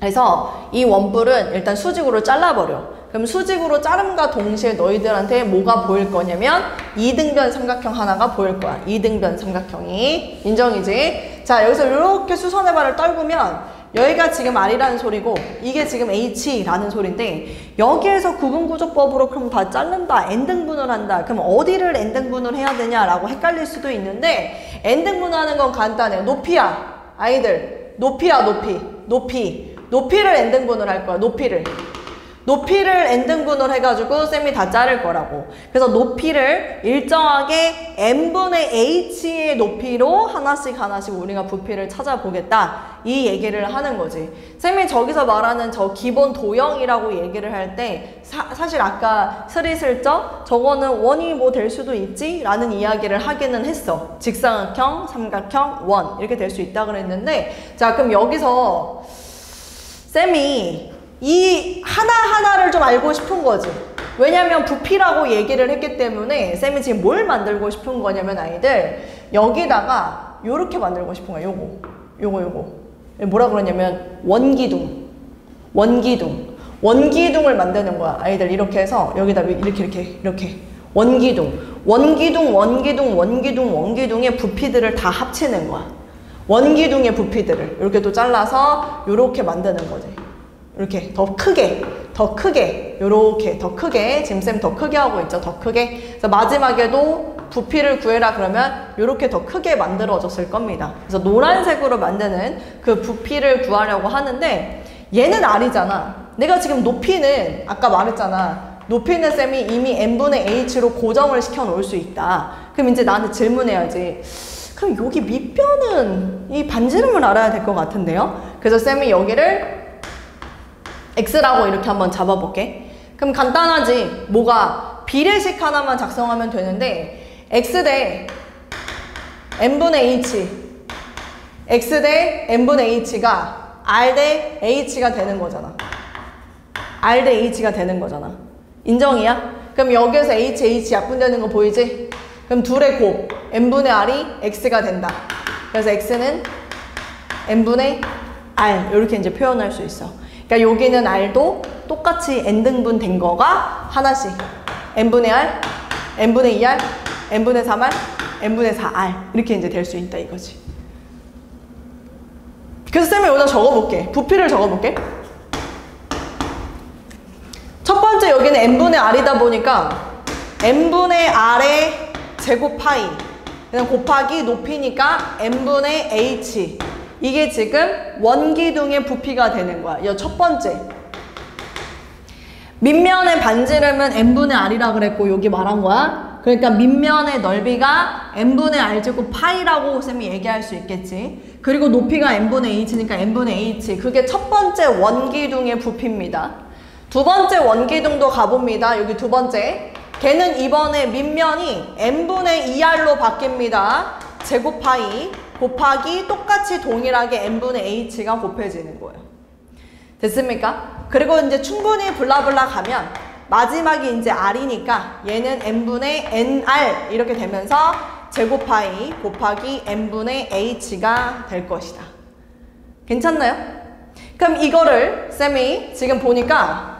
Speaker 1: 그래서 이 원뿔은 일단 수직으로 잘라버려. 그럼 수직으로 자름과 동시에 너희들한테 뭐가 보일 거냐면 이등변 삼각형 하나가 보일 거야. 이등변 삼각형이. 인정이지? 자, 여기서 이렇게 수선의 발을 떨구면 여기가 지금 R이라는 소리고 이게 지금 H라는 소리인데, 여기에서 구분구조법으로 그럼 다 자른다, n등분을 한다. 그럼 어디를 n등분을 해야 되냐라고 헷갈릴 수도 있는데, n등분하는 건 간단해. 높이야. 아이들 높이야. 높이를 n등분을 할 거야. 높이를. 높이를 n등분을 해가지고 쌤이 다 자를 거라고. 그래서 높이를 일정하게 n분의 h의 높이로 하나씩 우리가 부피를 찾아보겠다. 이 얘기를 하는 거지. 쌤이 저기서 말하는 저 기본 도형이라고 얘기를 할 때 사실 아까 스리슬쩍 저거는 원이 뭐 될 수도 있지? 라는 이야기를 하기는 했어. 직사각형, 삼각형, 원 이렇게 될 수 있다 그랬는데 자 그럼 여기서 쌤이 이 하나하나를 좀 알고 싶은 거지. 왜냐면 부피라고 얘기를 했기 때문에 쌤이 지금 뭘 만들고 싶은 거냐면 아이들 여기다가 요렇게 만들고 싶은 거야. 요거 뭐라 그러냐면 원기둥을 만드는 거야. 아이들 이렇게 해서 여기다 이렇게 원기둥의 부피들을 다 합치는 거야. 원기둥의 부피들을 이렇게 또 잘라서 요렇게 만드는 거지. 이렇게 더 크게 요렇게 더 크게 지금 쌤 더 크게 하고 있죠. 더 크게. 그래서 마지막에도 부피를 구해라 그러면 요렇게 더 크게 만들어졌을 겁니다. 그래서 노란색으로 만드는 그 부피를 구하려고 하는데 얘는 R이잖아. 내가 지금 높이는 아까 말했잖아. 높이는 쌤이 이미 n분의 h로 고정을 시켜 놓을 수 있다. 그럼 이제 나한테 질문해야지. 그럼 여기 밑변은 이 반지름을 알아야 될 것 같은데요. 그래서 쌤이 여기를 x라고 이렇게 한번 잡아볼게. 그럼 간단하지. 뭐가 비례식 하나만 작성하면 되는데 x 대 n분의 h x 대 n분의 h가 r 대 h가 되는 거잖아. r 대 h가 되는 거잖아. 인정이야? 그럼 여기에서 h 약분되는 거 보이지? 그럼 둘의 곱 n분의 r이 x가 된다. 그래서 x는 n분의 r 이렇게 이제 표현할 수 있어. 그러니까 여기는 r도 똑같이 n등분 된 거가 하나씩 n분의 r, n분의 2r, n분의 3r, n분의 4r 이렇게 이제 될 수 있다 이거지. 그래서 쌤이 여기다 적어볼게. 부피를 적어볼게. 첫 번째 여기는 n분의 r이다 보니까 n분의 r의 제곱 파이 그냥 곱하기 높이니까 n분의 h 이게 지금 원기둥의 부피가 되는 거야. 이 첫 번째. 밑면의 반지름은 n분의 r이라 그랬고 여기 말한 거야. 그러니까 밑면의 넓이가 n분의 r제곱 파이라고 쌤이 얘기할 수 있겠지. 그리고 높이가 n분의 h니까 n분의 h. 그게 첫 번째 원기둥의 부피입니다. 두 번째 원기둥도 가봅니다. 여기 두 번째. 걔는 이번에 밑면이 n분의 2r로 바뀝니다. 제곱 파이 곱하기 똑같이 동일하게 n분의 h가 곱해지는 거예요. 됐습니까? 그리고 이제 충분히 블라블라 가면 마지막이 이제 r이니까 얘는 n분의 nr 이렇게 되면서 제곱 파이 곱하기 n분의 h가 될 것이다. 괜찮나요? 그럼 이거를 쌤이 지금 보니까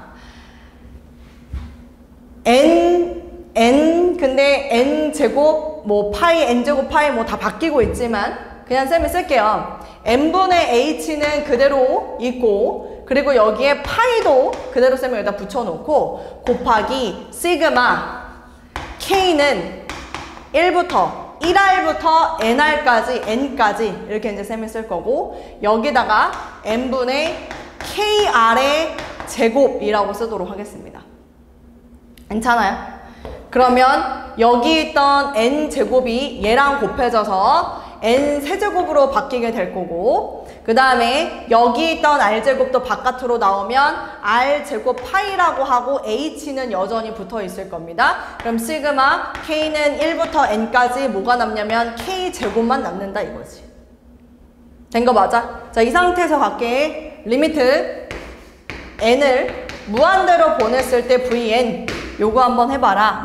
Speaker 1: 근데 n제곱 뭐 파이 n제곱 파이 뭐 다 바뀌고 있지만 그냥 쌤이 쓸게요. n분의 h는 그대로 있고 그리고 여기에 파이도 그대로 쌤이 여기다 붙여놓고 곱하기 시그마 k는 1부터 1r부터 nr까지 이렇게 이제 쌤이 쓸 거고 여기다가 n분의 kr의 제곱이라고 쓰도록 하겠습니다. 괜찮아요? 그러면 여기 있던 n제곱이 얘랑 곱해져서 n세제곱으로 바뀌게 될 거고 그 다음에 여기 있던 r제곱도 바깥으로 나오면 r제곱 파이라고 하고 h는 여전히 붙어 있을 겁니다. 그럼 시그마 k는 1부터 n까지 뭐가 남냐면 k제곱만 남는다 이거지. 된 거 맞아? 자, 이 상태에서 갈게. 리미트 n을 무한대로 보냈을 때 vn 요거 한번 해봐라.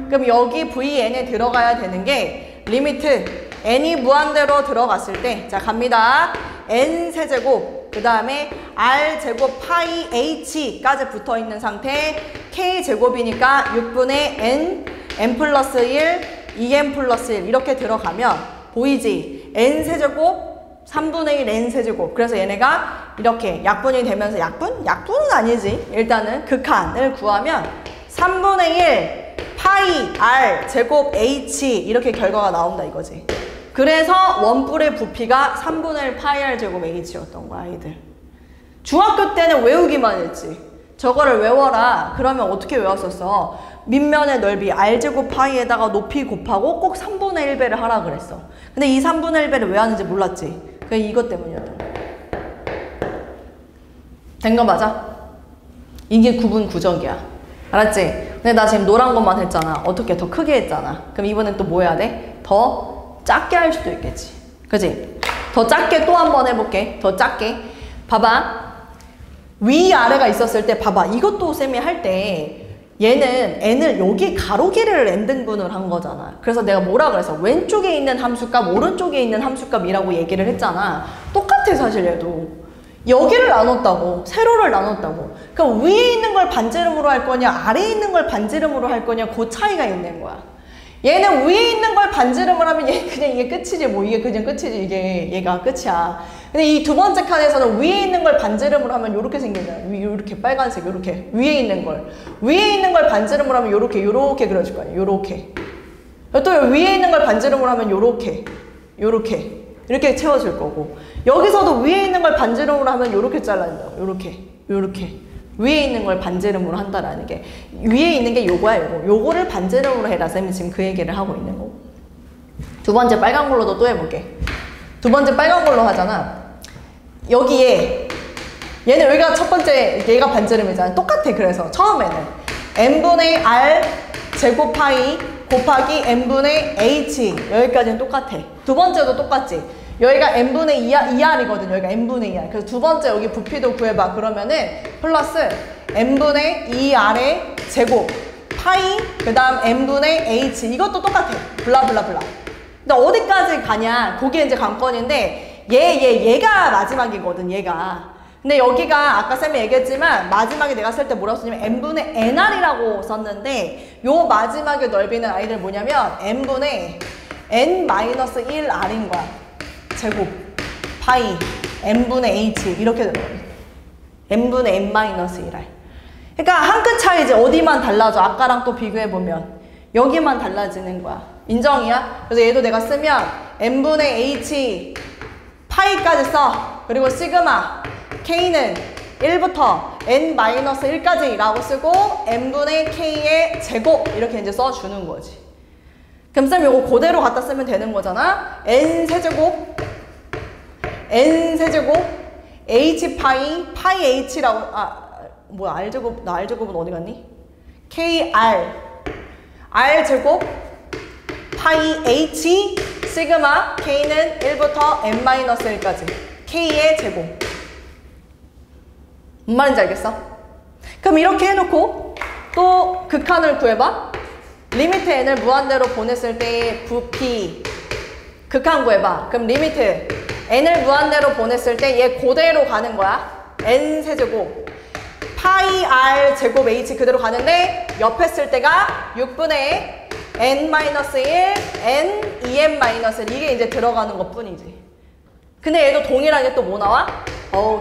Speaker 1: 그럼 여기 vn에 들어가야 되는 게 리미트 n이 무한대로 들어갔을 때 자 갑니다. n 세제곱 그 다음에 r 제곱 파이 h까지 붙어있는 상태 k 제곱이니까 6분의 n 플러스 1 2n 플러스 1 이렇게 들어가면 보이지? n 세제곱 3분의 1 n 세제곱 그래서 얘네가 이렇게 약분이 되면서 약분은 아니지. 일단은 극한을 구하면 3분의 1 파이 r 제곱 h 이렇게 결과가 나온다 이거지. 그래서 원뿔의 부피가 3분의 1 파이 r 제곱 h였던 거야 아이들. 중학교 때는 외우기만 했지. 저거를 외워라. 그러면 어떻게 외웠었어? 밑면의 넓이 r제곱 파이에다가 높이 곱하고 꼭 3분의 1배를 하라 그랬어. 근데 이 3분의 1배를 왜 하는지 몰랐지? 그게 이것 때문이었던 거야. 된 거 맞아? 이게 구분 구적이야. 알았지? 근데 나 지금 노란 것만 했잖아. 어떻게 더 크게 했잖아. 그럼 이번엔 또 뭐 해야 돼? 더 작게 할 수도 있겠지. 그치? 더 작게 또 한 번 해볼게. 더 작게. 봐봐. 위아래가 있었을 때 봐봐. 이것도 쌤이 할 때 얘는 n을 여기 가로 길이를 n등분을 한 거잖아. 그래서 내가 뭐라 그랬어? 왼쪽에 있는 함수값, 오른쪽에 있는 함수값이라고 얘기를 했잖아. 똑같아 사실 얘도. 여기를 나눴다고. 세로를 나눴다고. 그럼 위에 있는 걸 반지름으로 할 거냐 아래에 있는 걸 반지름으로 할 거냐 그 차이가 있는 거야. 얘는 위에 있는 걸 반지름을 하면 얘 그냥 이게 끝이지 뭐. 이게 그냥 끝이지. 이게 얘가 끝이야. 근데 이 두 번째 칸에서는 위에 있는 걸 반지름으로 하면 요렇게 생긴다. 요렇게 빨간색 요렇게 위에 있는 걸 반지름으로 하면 요렇게 그려줄 거 아니야. 요렇게. 또 위에 있는 걸 반지름으로 하면 요렇게 이렇게 채워줄 거고, 여기서도 위에 있는 걸 반지름으로 하면 요렇게 잘라진다고. 요렇게 위에 있는 걸 반지름으로 한다라는 게, 위에 있는 게 요거야. 요거를 반지름으로 해라. 쌤이 지금 그 얘기를 하고 있는 거고. 두 번째 빨간 걸로도 또 해볼게. 두 번째 빨간 걸로 하잖아. 여기에 얘는 여기가 첫 번째, 얘가 반지름이잖아. 똑같아. 그래서 처음에는 n분의 r 제곱 파이 곱하기 n분의 h, 여기까지는 똑같아. 두 번째도 똑같지. 여기가 n분의 2r이거든. 여기가 n분의 2r. 그래서 두 번째 여기 부피도 구해봐. 그러면은 플러스 n분의 2r의 제곱 파이 그 다음 n분의 h, 이것도 똑같아. 블라블라블라. 근데 어디까지 가냐, 그게 이제 관건인데, 얘가 마지막이거든. 얘가. 근데 여기가 아까 쌤이 얘기했지만 마지막에 내가 쓸 때 뭐라고 썼냐면 n분의 nr이라고 썼는데, 요 마지막에 넓이는 아이들 뭐냐면 n분의 n-1r인 거야. 제곱 파이 n분의 h 이렇게 되거든. n분의 n-1r. 그러니까 한 끗 차이지. 어디만 달라져. 아까랑 또 비교해보면 여기만 달라지는 거야. 인정이야? 그래서 얘도 내가 쓰면 n분의 h 파이까지 써. 그리고 시그마 k는 1부터 n-1까지 라고 쓰고 n분의 k의 제곱 이렇게 이제 써주는 거지. 그럼 쌤 요거 그대로 갖다 쓰면 되는 거잖아. n 세제곱 h 파이 h라고, 뭐야, r제곱, 나 r제곱은 어디 갔니? kr r제곱 파이 h 시그마 k는 1부터 n-1까지 k의 제곱. 뭔 말인지 알겠어? 그럼 이렇게 해놓고 또 극한을 구해봐. 리미트 n을 무한대로 보냈을 때 부피 극한 구해봐. 그럼 리미트 n을 무한대로 보냈을 때 얘 그대로 가는 거야. n 세제곱 파이 r 제곱 h 그대로 가는데 옆에 쓸 때가 6분의 n-1 n 2n-1 이게 이제 들어가는 것 뿐이지. 근데 얘도 동일하게 또 뭐 나와?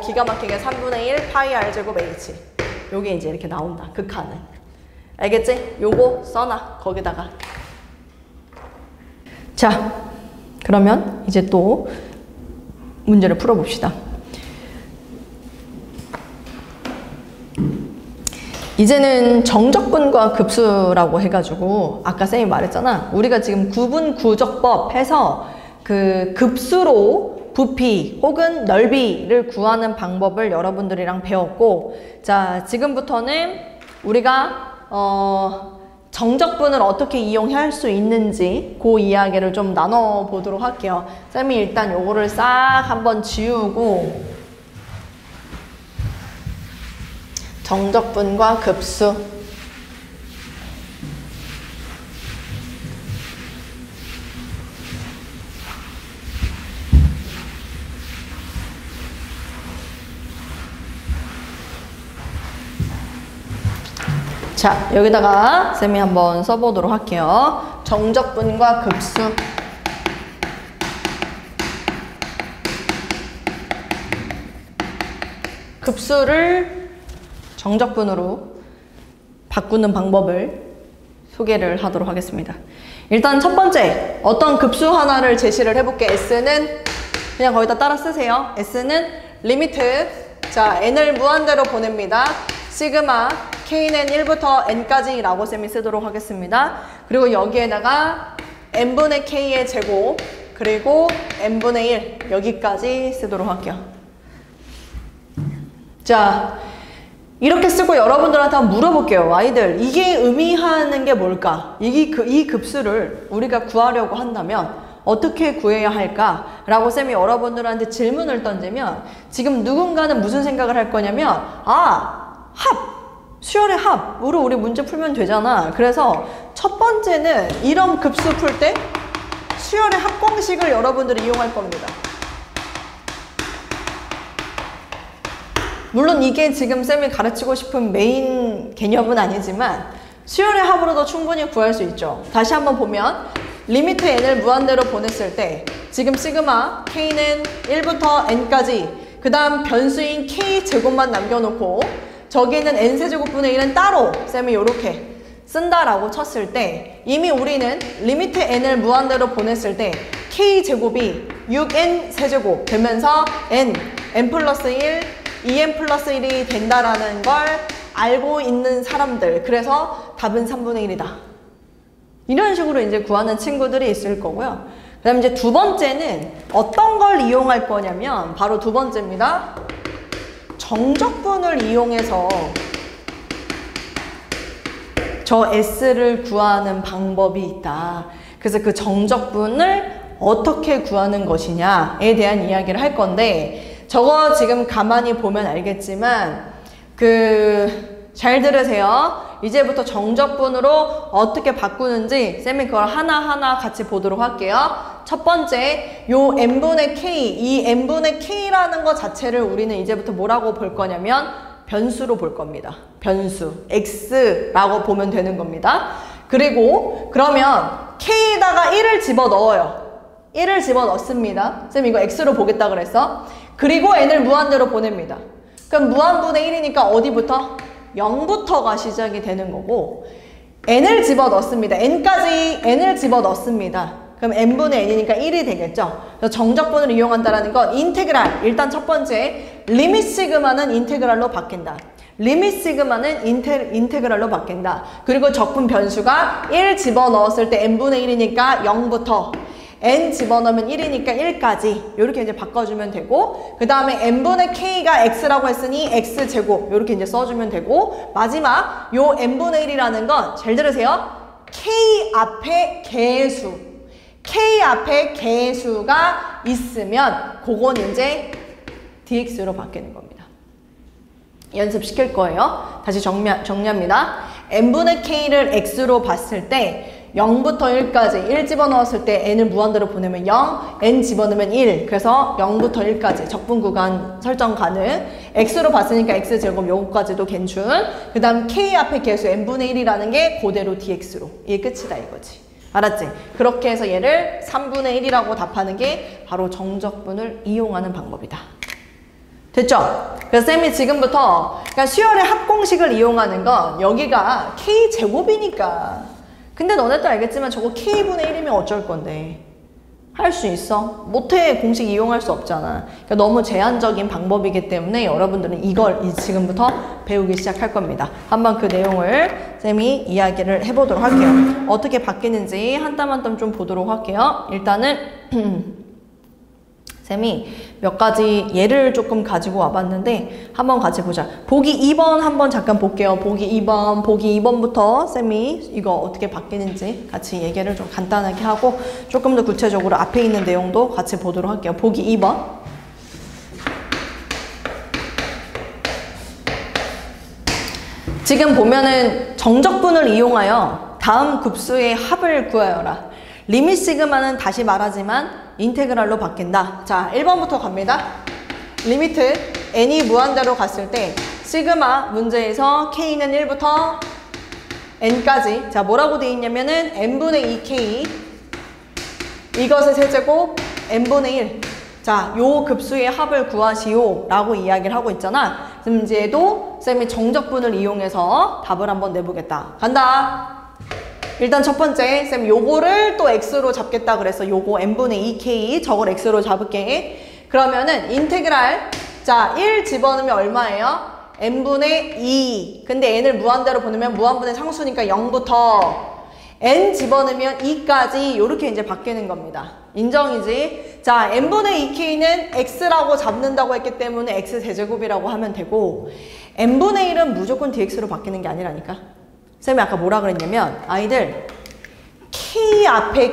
Speaker 1: 기가 막히게 3분의 1 파이 r 제곱 h. 요게 이제 이렇게 나온다. 극한은. 알겠지? 요거 써놔. 거기다가. 자, 그러면 이제 또 문제를 풀어봅시다. 이제는 정적분과 급수라고 해가지고 아까 쌤이 말했잖아. 우리가 지금 구분구적법 해서 그 급수로 부피 혹은 넓이를 구하는 방법을 여러분들이랑 배웠고, 자, 지금부터는 우리가 정적분을 어떻게 이용할 수 있는지 그 이야기를 좀 나눠보도록 할게요. 쌤이 일단 요거를 싹 한번 지우고, 정적분과 급수. 자, 여기다가 쌤이 한번 써보도록 할게요. 정적분과 급수. 급수를 정적분으로 바꾸는 방법을 소개를 하도록 하겠습니다. 일단 첫 번째, 어떤 급수 하나를 제시를 해볼게. S는 그냥 거기다 따라 쓰세요. S는 리미트, 자, n을 무한대로 보냅니다. 시그마 k는 1부터 n까지 라고 쌤이 쓰도록 하겠습니다. 그리고 여기에다가 n분의 k의 제곱 그리고 n분의 1 여기까지 쓰도록 할게요. 자, 이렇게 쓰고 여러분들한테 한번 물어볼게요. 아이들, 이게 의미하는 게 뭘까? 이 급수를 우리가 구하려고 한다면 어떻게 구해야 할까? 라고 쌤이 여러분들한테 질문을 던지면 지금 누군가는 무슨 생각을 할 거냐면 합! 수열의 합으로 우리 문제 풀면 되잖아. 그래서 첫 번째는 이런 급수 풀 때 수열의 합 공식을 여러분들이 이용할 겁니다. 물론 이게 지금 쌤이 가르치고 싶은 메인 개념은 아니지만 수열의 합으로도 충분히 구할 수 있죠. 다시 한번 보면 리미트 n을 무한대로 보냈을 때 지금 시그마 k는 1부터 n까지 그 다음 변수인 k 제곱만 남겨놓고 저기는 n세제곱분의 1은 따로 쌤이 이렇게 쓴다라고 쳤을 때 이미 우리는 리미트 n을 무한대로 보냈을 때 k제곱이 6n 세제곱 되면서 n 플러스 1, 2n 플러스 1이 된다라는 걸 알고 있는 사람들. 그래서 답은 3분의 1이다. 이런 식으로 이제 구하는 친구들이 있을 거고요. 그 다음에 이제 두 번째는 어떤 걸 이용할 거냐면 바로 두 번째입니다. 정적분을 이용해서 저 S를 구하는 방법이 있다. 그래서 그 정적분을 어떻게 구하는 것이냐에 대한 이야기를 할 건데 저거 지금 가만히 보면 알겠지만 잘 들으세요. 이제부터 정적분으로 어떻게 바꾸는지 쌤이 그걸 하나하나 같이 보도록 할게요. 첫 번째, 요 n분의 k, 이 n분의 k라는 것 자체를 우리는 이제부터 뭐라고 볼 거냐면 변수로 볼 겁니다. 변수, x라고 보면 되는 겁니다. 그리고 그러면 k에다가 1을 집어넣어요. 1을 집어넣습니다. 쌤 이거 x로 보겠다 그랬어. 그리고 n을 무한대로 보냅니다. 그럼 무한분의 1이니까 어디부터? 0부터가 시작이 되는 거고 n을 집어넣습니다. n을 집어넣습니다. 그럼 n분의 n이니까 1이 되겠죠. 그래서 정적분을 이용한다는 건 인테그랄. 일단 첫 번째 리밋 시그마는 인테그랄로 바뀐다. 리밋 시그마는 인테그랄로 바뀐다. 그리고 적분 변수가 1 집어넣었을 때 n분의 1이니까 0부터 n 집어넣으면 1이니까 1까지 이렇게 이제 바꿔주면 되고 그 다음에 n분의 k가 x라고 했으니 x제곱 이렇게 이제 써주면 되고 마지막 요 n분의 1이라는 건 잘 들으세요. k 앞에 개수가 있으면 그건 이제 dx로 바뀌는 겁니다. 연습시킬 거예요. 다시 정리합니다. n분의 k를 x로 봤을 때 0부터 1까지 1 집어넣었을 때 n을 무한대로 보내면 0, n 집어넣으면 1. 그래서 0부터 1까지 적분 구간 설정 가능. x로 봤으니까 x제곱 요거까지도 괜춘. 그 다음 k 앞에 개수 n분의 1이라는 게 그대로 dx로. 이게 끝이다 이거지. 알았지? 그렇게 해서 얘를 3분의 1이라고 답하는 게 바로 정적분을 이용하는 방법이다. 됐죠? 그래서 쌤이 지금부터 그러니까 수열의 합공식을 이용하는 건 여기가 k제곱이니까 근데 너네도 알겠지만 저거 k분의 1이면 어쩔 건데 할 수 있어? 못해. 공식 이용할 수 없잖아. 그러니까 너무 제한적인 방법이기 때문에 여러분들은 이걸 지금부터 배우기 시작할 겁니다. 한번 그 내용을 쌤이 이야기를 해보도록 할게요. 어떻게 바뀌는지 한 땀 한 땀 좀 보도록 할게요. 일단은 쌤이 몇 가지 예를 조금 가지고 와봤는데 한번 같이 보자. 보기 2번 한번 잠깐 볼게요. 보기 2번부터 쌤이 이거 어떻게 바뀌는지 같이 얘기를 좀 간단하게 하고 조금 더 구체적으로 앞에 있는 내용도 같이 보도록 할게요. 보기 2번. 지금 보면은 정적분을 이용하여 다음 급수의 합을 구하여라. 리밋 시그마는 다시 말하지만 인테그랄로 바뀐다. 자, 1번부터 갑니다. 리미트 n이 무한대로 갔을 때 시그마 문제에서 k는 1부터 n까지 자 뭐라고 돼 있냐면은 n분의 2k 이것의 세제곱 n분의 1 자, 요 급수의 합을 구하시오 라고 이야기를 하고 있잖아. 그럼 이제도 쌤이 정적분을 이용해서 답을 한번 내보겠다. 간다. 일단 첫 번째, 쌤 요거를 또 x로 잡겠다 그래서 요거 n분의 2k 저걸 x로 잡을게. 그러면은 인테그랄 자 1 집어넣으면 얼마예요? n분의 2. 근데 n을 무한대로 보내면 무한분의 상수니까 0부터 n 집어넣으면 2까지 이렇게 이제 바뀌는 겁니다. 인정이지? 자, n분의 2k는 x라고 잡는다고 했기 때문에 x제곱이라고 하면 되고 n분의 1은 무조건 dx로 바뀌는 게 아니라니까. 쌤이 아까 뭐라 그랬냐면 아이들 k 앞에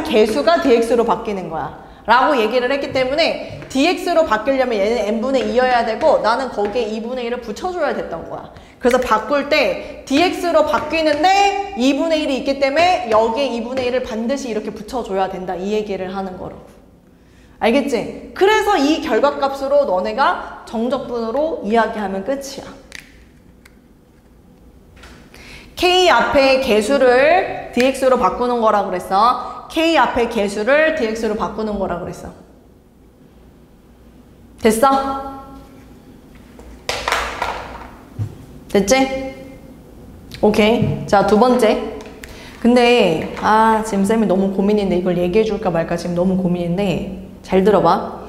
Speaker 1: 개수가 dx로 바뀌는 거야 라고 얘기를 했기 때문에 dx로 바뀌려면 얘는 n분의 2여야 되고 나는 거기에 2분의 1을 붙여줘야 됐던 거야. 그래서 바꿀 때 dx로 바뀌는데 2분의 1이 있기 때문에 여기에 2분의 1을 반드시 이렇게 붙여줘야 된다. 이 얘기를 하는 거라고. 알겠지? 그래서 이 결과값으로 너네가 정적분으로 이야기하면 끝이야. k 앞에 개수를 dx로 바꾸는 거라 그랬어. k 앞에 개수를 dx로 바꾸는 거라 그랬어. 됐어? 됐지? 오케이. 자, 두 번째. 근데 지금 쌤이 너무 고민인데 이걸 얘기해 줄까 말까 지금 너무 고민인데 잘 들어봐.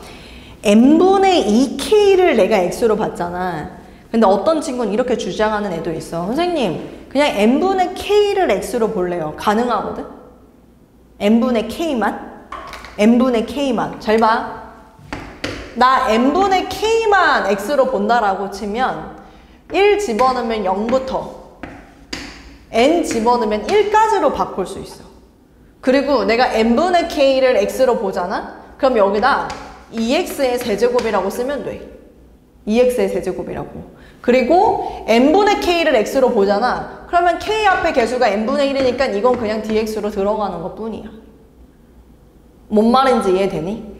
Speaker 1: n분의 2k를 내가 x로 봤잖아. 근데 어떤 친구는 이렇게 주장하는 애도 있어. 선생님, 그냥 n분의 k를 x로 볼래요. 가능하거든? n분의 k만? n분의 k만. 잘 봐. 나 n분의 k만 x로 본다라고 치면 1 집어넣으면 0부터 n 집어넣으면 1까지로 바꿀 수 있어. 그리고 내가 n분의 k를 x로 보잖아? 그럼 여기다 2x의 세제곱이라고 쓰면 돼. 2x의 세제곱이라고. 그리고 n분의 k를 x로 보잖아? 그러면 k 앞에 개수가 n분의 1이니까 이건 그냥 dx로 들어가는 것 뿐이야. 뭔 말인지 이해되니?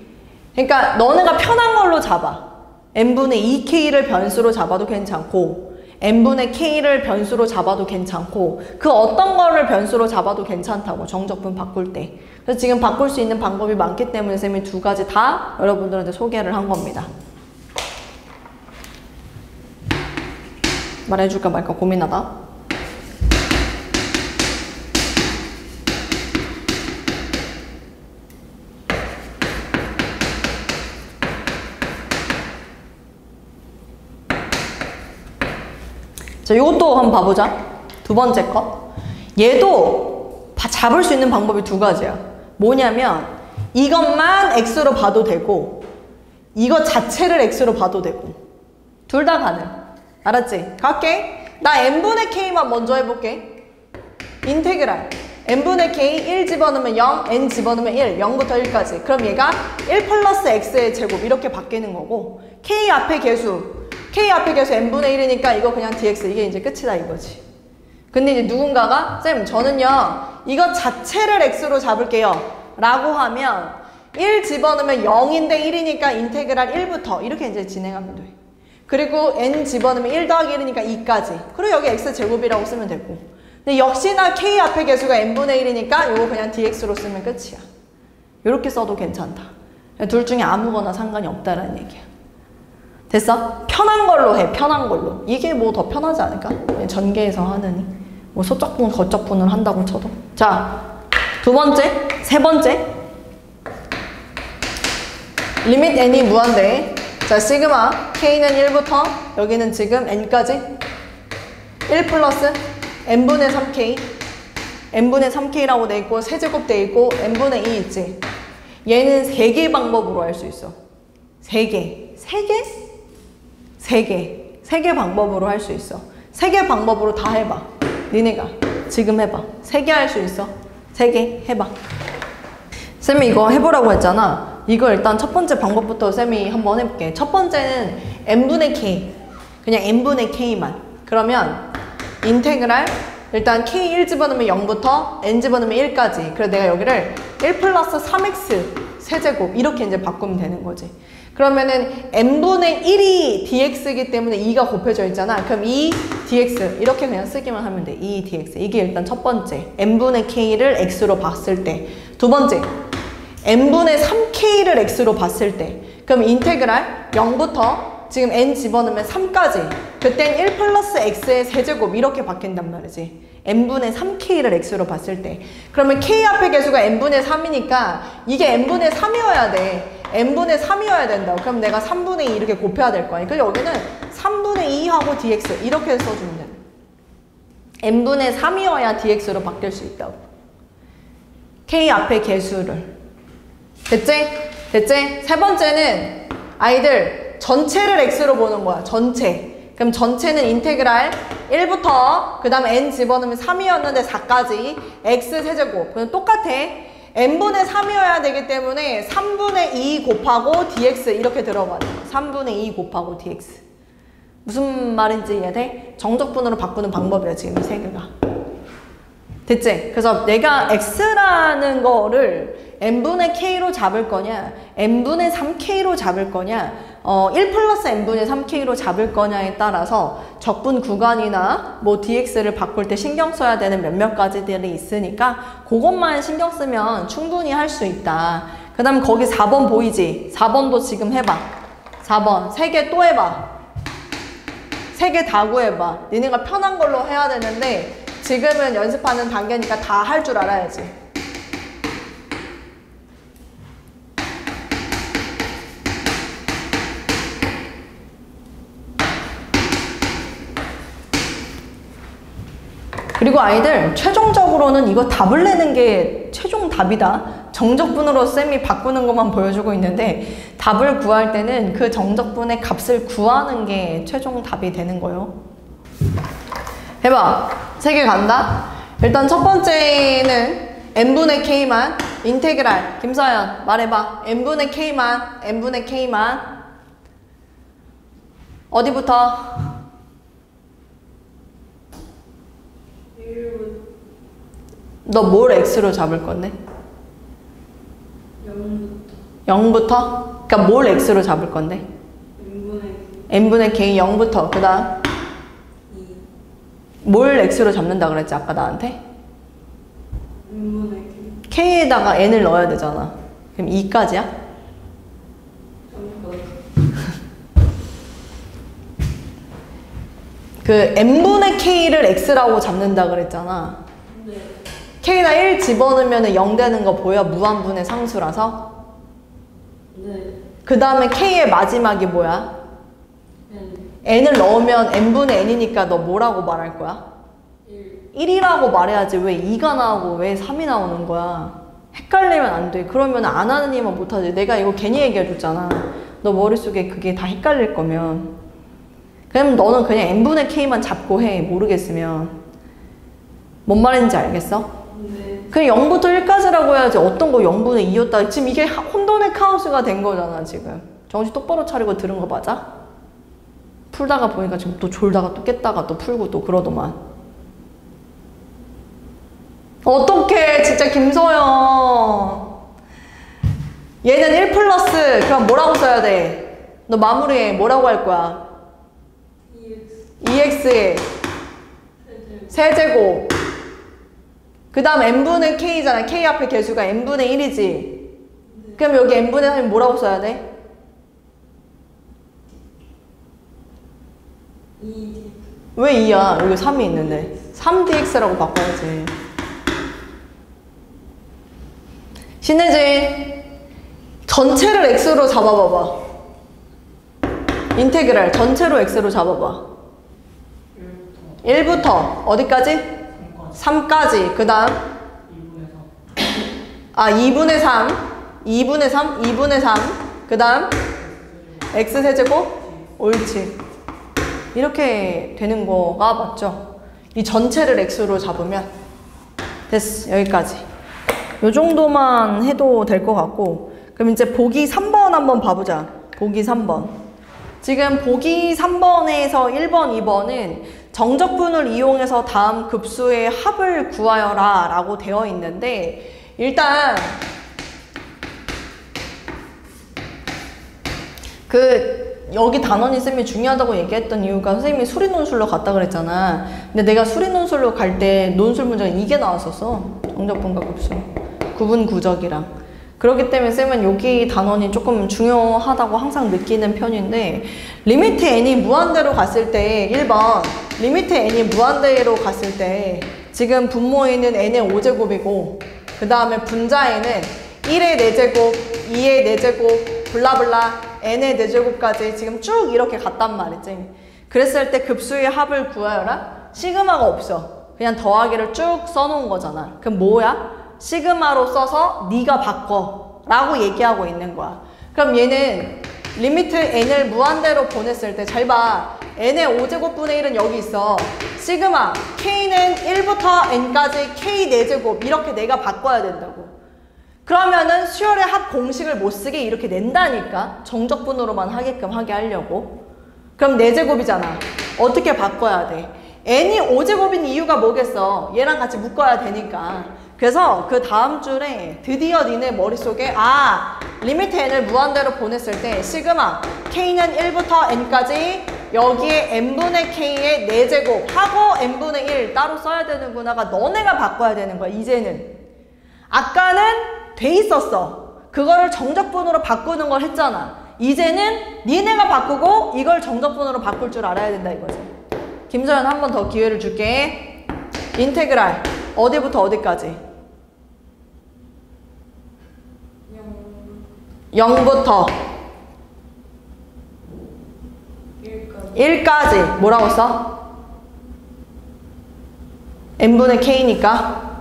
Speaker 1: 그러니까 너네가 편한 걸로 잡아. n분의 2k를 변수로 잡아도 괜찮고 n분의 k를 변수로 잡아도 괜찮고 그 어떤 거를 변수로 잡아도 괜찮다고 정적분 바꿀 때. 그래서 지금 바꿀 수 있는 방법이 많기 때문에 쌤이 두 가지 다 여러분들한테 소개를 한 겁니다. 말해줄까 말까 고민하다. 자, 이것도 한번 봐보자. 두 번째 거. 얘도 잡을 수 있는 방법이 두 가지야. 뭐냐면 이것만 x로 봐도 되고 이거 자체를 x로 봐도 되고 둘 다 가능. 알았지? 갈게. 나 n분의 k만 먼저 해볼게. 인테그랄 n분의 k 1 집어넣으면 0, n 집어넣으면 1, 0부터 1까지. 그럼 얘가 1 플러스 x의 제곱 이렇게 바뀌는 거고 k 앞에 개수 n분의 1이니까 이거 그냥 dx 이게 이제 끝이다 이거지. 근데 이제 누군가가 쌤 저는요 이거 자체를 x로 잡을게요 라고 하면 1 집어넣으면 0인데 1이니까 인테그랄 1부터 이렇게 이제 진행하면 돼. 그리고 n 집어넣으면 1 더하기 1이니까 2까지. 그리고 여기 x제곱이라고 쓰면 되고. 근데 역시나 k 앞에 개수가 n분의 1이니까 이거 그냥 dx로 쓰면 끝이야. 이렇게 써도 괜찮다. 둘 중에 아무거나 상관이 없다라는 얘기야. 됐어? 편한 걸로 해. 편한 걸로. 이게 뭐 더 편하지 않을까? 전개해서 하느니. 뭐 소적분, 거적분을 한다고 쳐도. 자, 두 번째, 세 번째. 리밋 n이 무한대. 자, 시그마 k는 1부터 여기는 지금 n까지 1 플러스 n분의 3k n분의 3k라고 돼 있고 세제곱 돼 있고 n분의 2 있지. 얘는 3개 방법으로 할 수 있어. 3개. 3개 방법으로 할 수 있어. 3개 방법으로 다 해봐. 니네가 지금 해봐. 3개 할 수 있어. 3개 해봐. 쌤이 이거 해보라고 했잖아. 이거 일단 첫 번째 방법부터 쌤이 한번 해볼게. 첫 번째는 n분의 k. 그냥 n분의 k만. 그러면 인테그랄 일단 k 1 집어넣으면 0부터 n 집어넣으면 1까지. 그래서 내가 여기를 1 플러스 3x 세제곱 이렇게 이제 바꾸면 되는 거지. 그러면은 n분의 1이 dx이기 때문에 2가 곱해져 있잖아. 그럼 2 dx 이렇게 그냥 쓰기만 하면 돼. 2 dx. 이게 일단 첫 번째. n분의 k를 x로 봤을 때. 두 번째. n분의 3k를 x로 봤을 때. 그럼 인테그랄 0부터 지금 n 집어넣으면 3까지. 그땐 1 플러스 x의 세제곱 이렇게 바뀐단 말이지. n분의 3k를 x로 봤을 때. 그러면 k 앞의 개수가 n분의 3이니까 이게 n분의 3이어야 돼. n분의 3이어야 된다고. 그럼 내가 3분의 2 이렇게 곱해야 될 거 아니야. 그래서 여기는 3분의 2하고 dx 이렇게 써주면 돼. n분의 3이어야 dx로 바뀔 수 있다고. k 앞에 개수를. 됐지? 됐지? 세 번째는 아이들 전체를 x로 보는 거야. 전체. 그럼 전체는 인테그랄 1부터 그 다음 n 집어넣으면 3이었는데 4까지 x 세제곱. 그럼 똑같아. n분의 3이어야 되기 때문에 3분의 2 곱하고 dx 이렇게 들어가야 돼. 3분의 2 곱하고 dx. 무슨 말인지 이해돼? 정적분으로 바꾸는 방법이야 지금 이 세 개가. 됐지? 그래서 내가 x라는 거를 n분의 k로 잡을 거냐 n분의 3k로 잡을 거냐 1 플러스 n분의 3k로 잡을 거냐에 따라서 적분 구간이나 뭐 dx를 바꿀 때 신경 써야 되는 몇몇 가지들이 있으니까 그것만 신경 쓰면 충분히 할 수 있다. 그 다음 거기 4번 보이지? 4번도 지금 해봐. 4번 3개 또 해봐. 3개 다 구해봐. 니네가 편한 걸로 해야 되는데 지금은 연습하는 단계니까 다 할 줄 알아야지. 그리고 아이들 최종적으로는 이거 답을 내는 게 최종 답이다. 정적분으로 쌤이 바꾸는 것만 보여주고 있는데 답을 구할 때는 그 정적분의 값을 구하는 게 최종 답이 되는 거예요. 해봐. 3개 간다. 일단 첫 번째는 n분의 k만 인테그랄. 김서연 말해봐. n분의 k만 어디부터? 너 뭘 x로 잡을 건데? 0부터? 그러니까 뭘 x로 잡을 건데? n분의 k 0부터 그 다음 뭘 x로 잡는다 그랬지 아까 나한테? k에다가 n을 넣어야 되잖아. 그럼 2까지야? 그 n분의 k를 x라고 잡는다 그랬잖아. k에다 1 집어넣으면 0 되는 거 보여? 무한분의 상수라서? 그 다음에 k의 마지막이 뭐야? n을 넣으면 n분의 n이니까 너 뭐라고 말할 거야? 1이라고 말해야지. 왜 2가 나오고 왜 3이 나오는 거야? 헷갈리면 안 돼. 그러면 안 하는 이만 못하지. 내가 이거 괜히 얘기해줬잖아. 너 머릿속에 그게 다 헷갈릴 거면. 그럼 너는 그냥 n분의 k만 잡고 해. 모르겠으면. 뭔 말인지 알겠어? 그냥 0부터 1까지라고 해야지. 어떤 거 0분의 2였다. 지금 이게 혼돈의 카오스가 된 거잖아 지금. 정신 똑바로 차리고 들은 거 맞아? 풀다가 보니까 지금 또 졸다가 또 깼다가 또 풀고 또 그러더만. 어떡해 진짜 김서연. 얘는 1 플러스 그럼 뭐라고 써야 돼? 너 마무리해. 뭐라고 할 거야? 2x의 세제곱. 그 다음 n분의 k잖아. k 앞에 개수가 n분의 1이지. 그럼 여기 n분의 3이 뭐라고 써야 돼?
Speaker 2: 2.
Speaker 1: 왜 2야? 여기 3이 있는데. 3dx라고 바꿔야지. 신혜진 전체를 x로 잡아봐봐. 인테그랄 전체로 x로 잡아봐. 1부터 어디까지? 3까지. 그 다음 2분의 3 2분의 3 2분의 3 그 다음 x세제곱. 옳지. 이렇게 되는 거가 맞죠? 이 전체를 x로 잡으면 됐어. 여기까지. 요 정도만 해도 될 것 같고. 그럼 이제 보기 3번 한번 봐보자. 보기 3번. 지금 보기 3번에서 1번, 2번은 정적분을 이용해서 다음 급수의 합을 구하여라 라고 되어 있는데 일단 여기 단원이 쌤이 중요하다고 얘기했던 이유가 선생님이 수리논술로 갔다 그랬잖아. 근데 내가 수리논술로 갈 때 논술 문제가 이게 나왔었어. 정적분과 급수. 구분 구적이랑. 그렇기 때문에 쌤은 여기 단원이 조금 중요하다고 항상 느끼는 편인데 리미트 n이 무한대로 갔을 때 1번 리미트 n이 무한대로 갔을 때 지금 분모에는 n의 5제곱이고 그 다음에 분자에는 1의 4제곱, 2의 4제곱, 블라블라 n의 4제곱까지 지금 쭉 이렇게 갔단 말이지. 그랬을 때 급수의 합을 구하여라. 시그마가 없어. 그냥 더하기를 쭉 써놓은 거잖아. 그럼 뭐야? 시그마로 써서 네가 바꿔 라고 얘기하고 있는 거야. 그럼 얘는 리미트 n을 무한대로 보냈을 때 잘 봐. n의 5제곱분의 1은 여기 있어. 시그마 k는 1부터 n까지 k 4제곱 이렇게 내가 바꿔야 된다고. 그러면은 수열의 합 공식을 못 쓰게 이렇게 낸다니까. 정적분으로만 하게끔 하게 하려고. 그럼 4제곱이잖아. 어떻게 바꿔야 돼? n이 5제곱인 이유가 뭐겠어? 얘랑 같이 묶어야 되니까. 그래서 그 다음 줄에 드디어 니네 머릿속에 리미트 n을 무한대로 보냈을 때 시그마 k는 1부터 n까지 여기에 n분의 k의 4제곱 하고 n분의 1 따로 써야 되는구나가 너네가 바꿔야 되는 거야. 이제는. 아까는 돼 있었어. 그거를 정적분으로 바꾸는 걸 했잖아. 이제는 니네가 바꾸고 이걸 정적분으로 바꿀 줄 알아야 된다 이거지. 김서연 한 번 더 기회를 줄게. 인테그랄 어디부터 어디까지? 0부터 1까지 뭐라고 써? n분의 k니까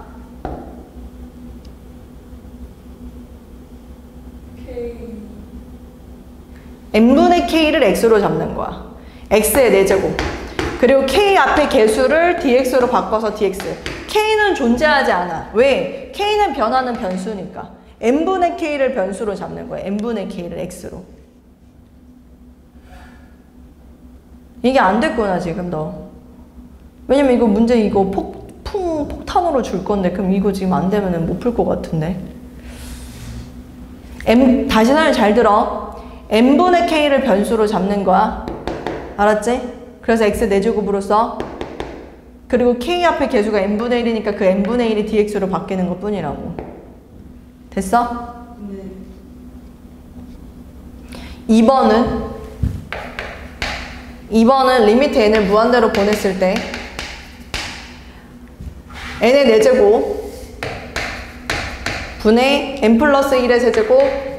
Speaker 1: n분의 k를 x로 잡는 거야. x의 4제곱. 그리고 k 앞에 개수를 dx로 바꿔서 dx. k는 존재하지 않아. 왜? k는 변하는 변수니까. n분의 k를 변수로 잡는 거야. n분의 k를 x로. 이게 안 됐구나 지금 너. 왜냐면 이거 문제 이거 폭탄으로 줄 건데 그럼 이거 지금 안 되면 못 풀 것 같은데. 다시 잘 들어. n분의 k를 변수로 잡는 거야. 알았지? 그래서 x 4제곱으로 써. 그리고 k 앞에 개수가 n분의 1이니까 그 n분의 1이 dx로 바뀌는 것 뿐이라고. 됐어? 네. 2번은 리미트 n을 무한대로 보냈을 때 n의 4제곱 분의 n 플러스 1의 세제곱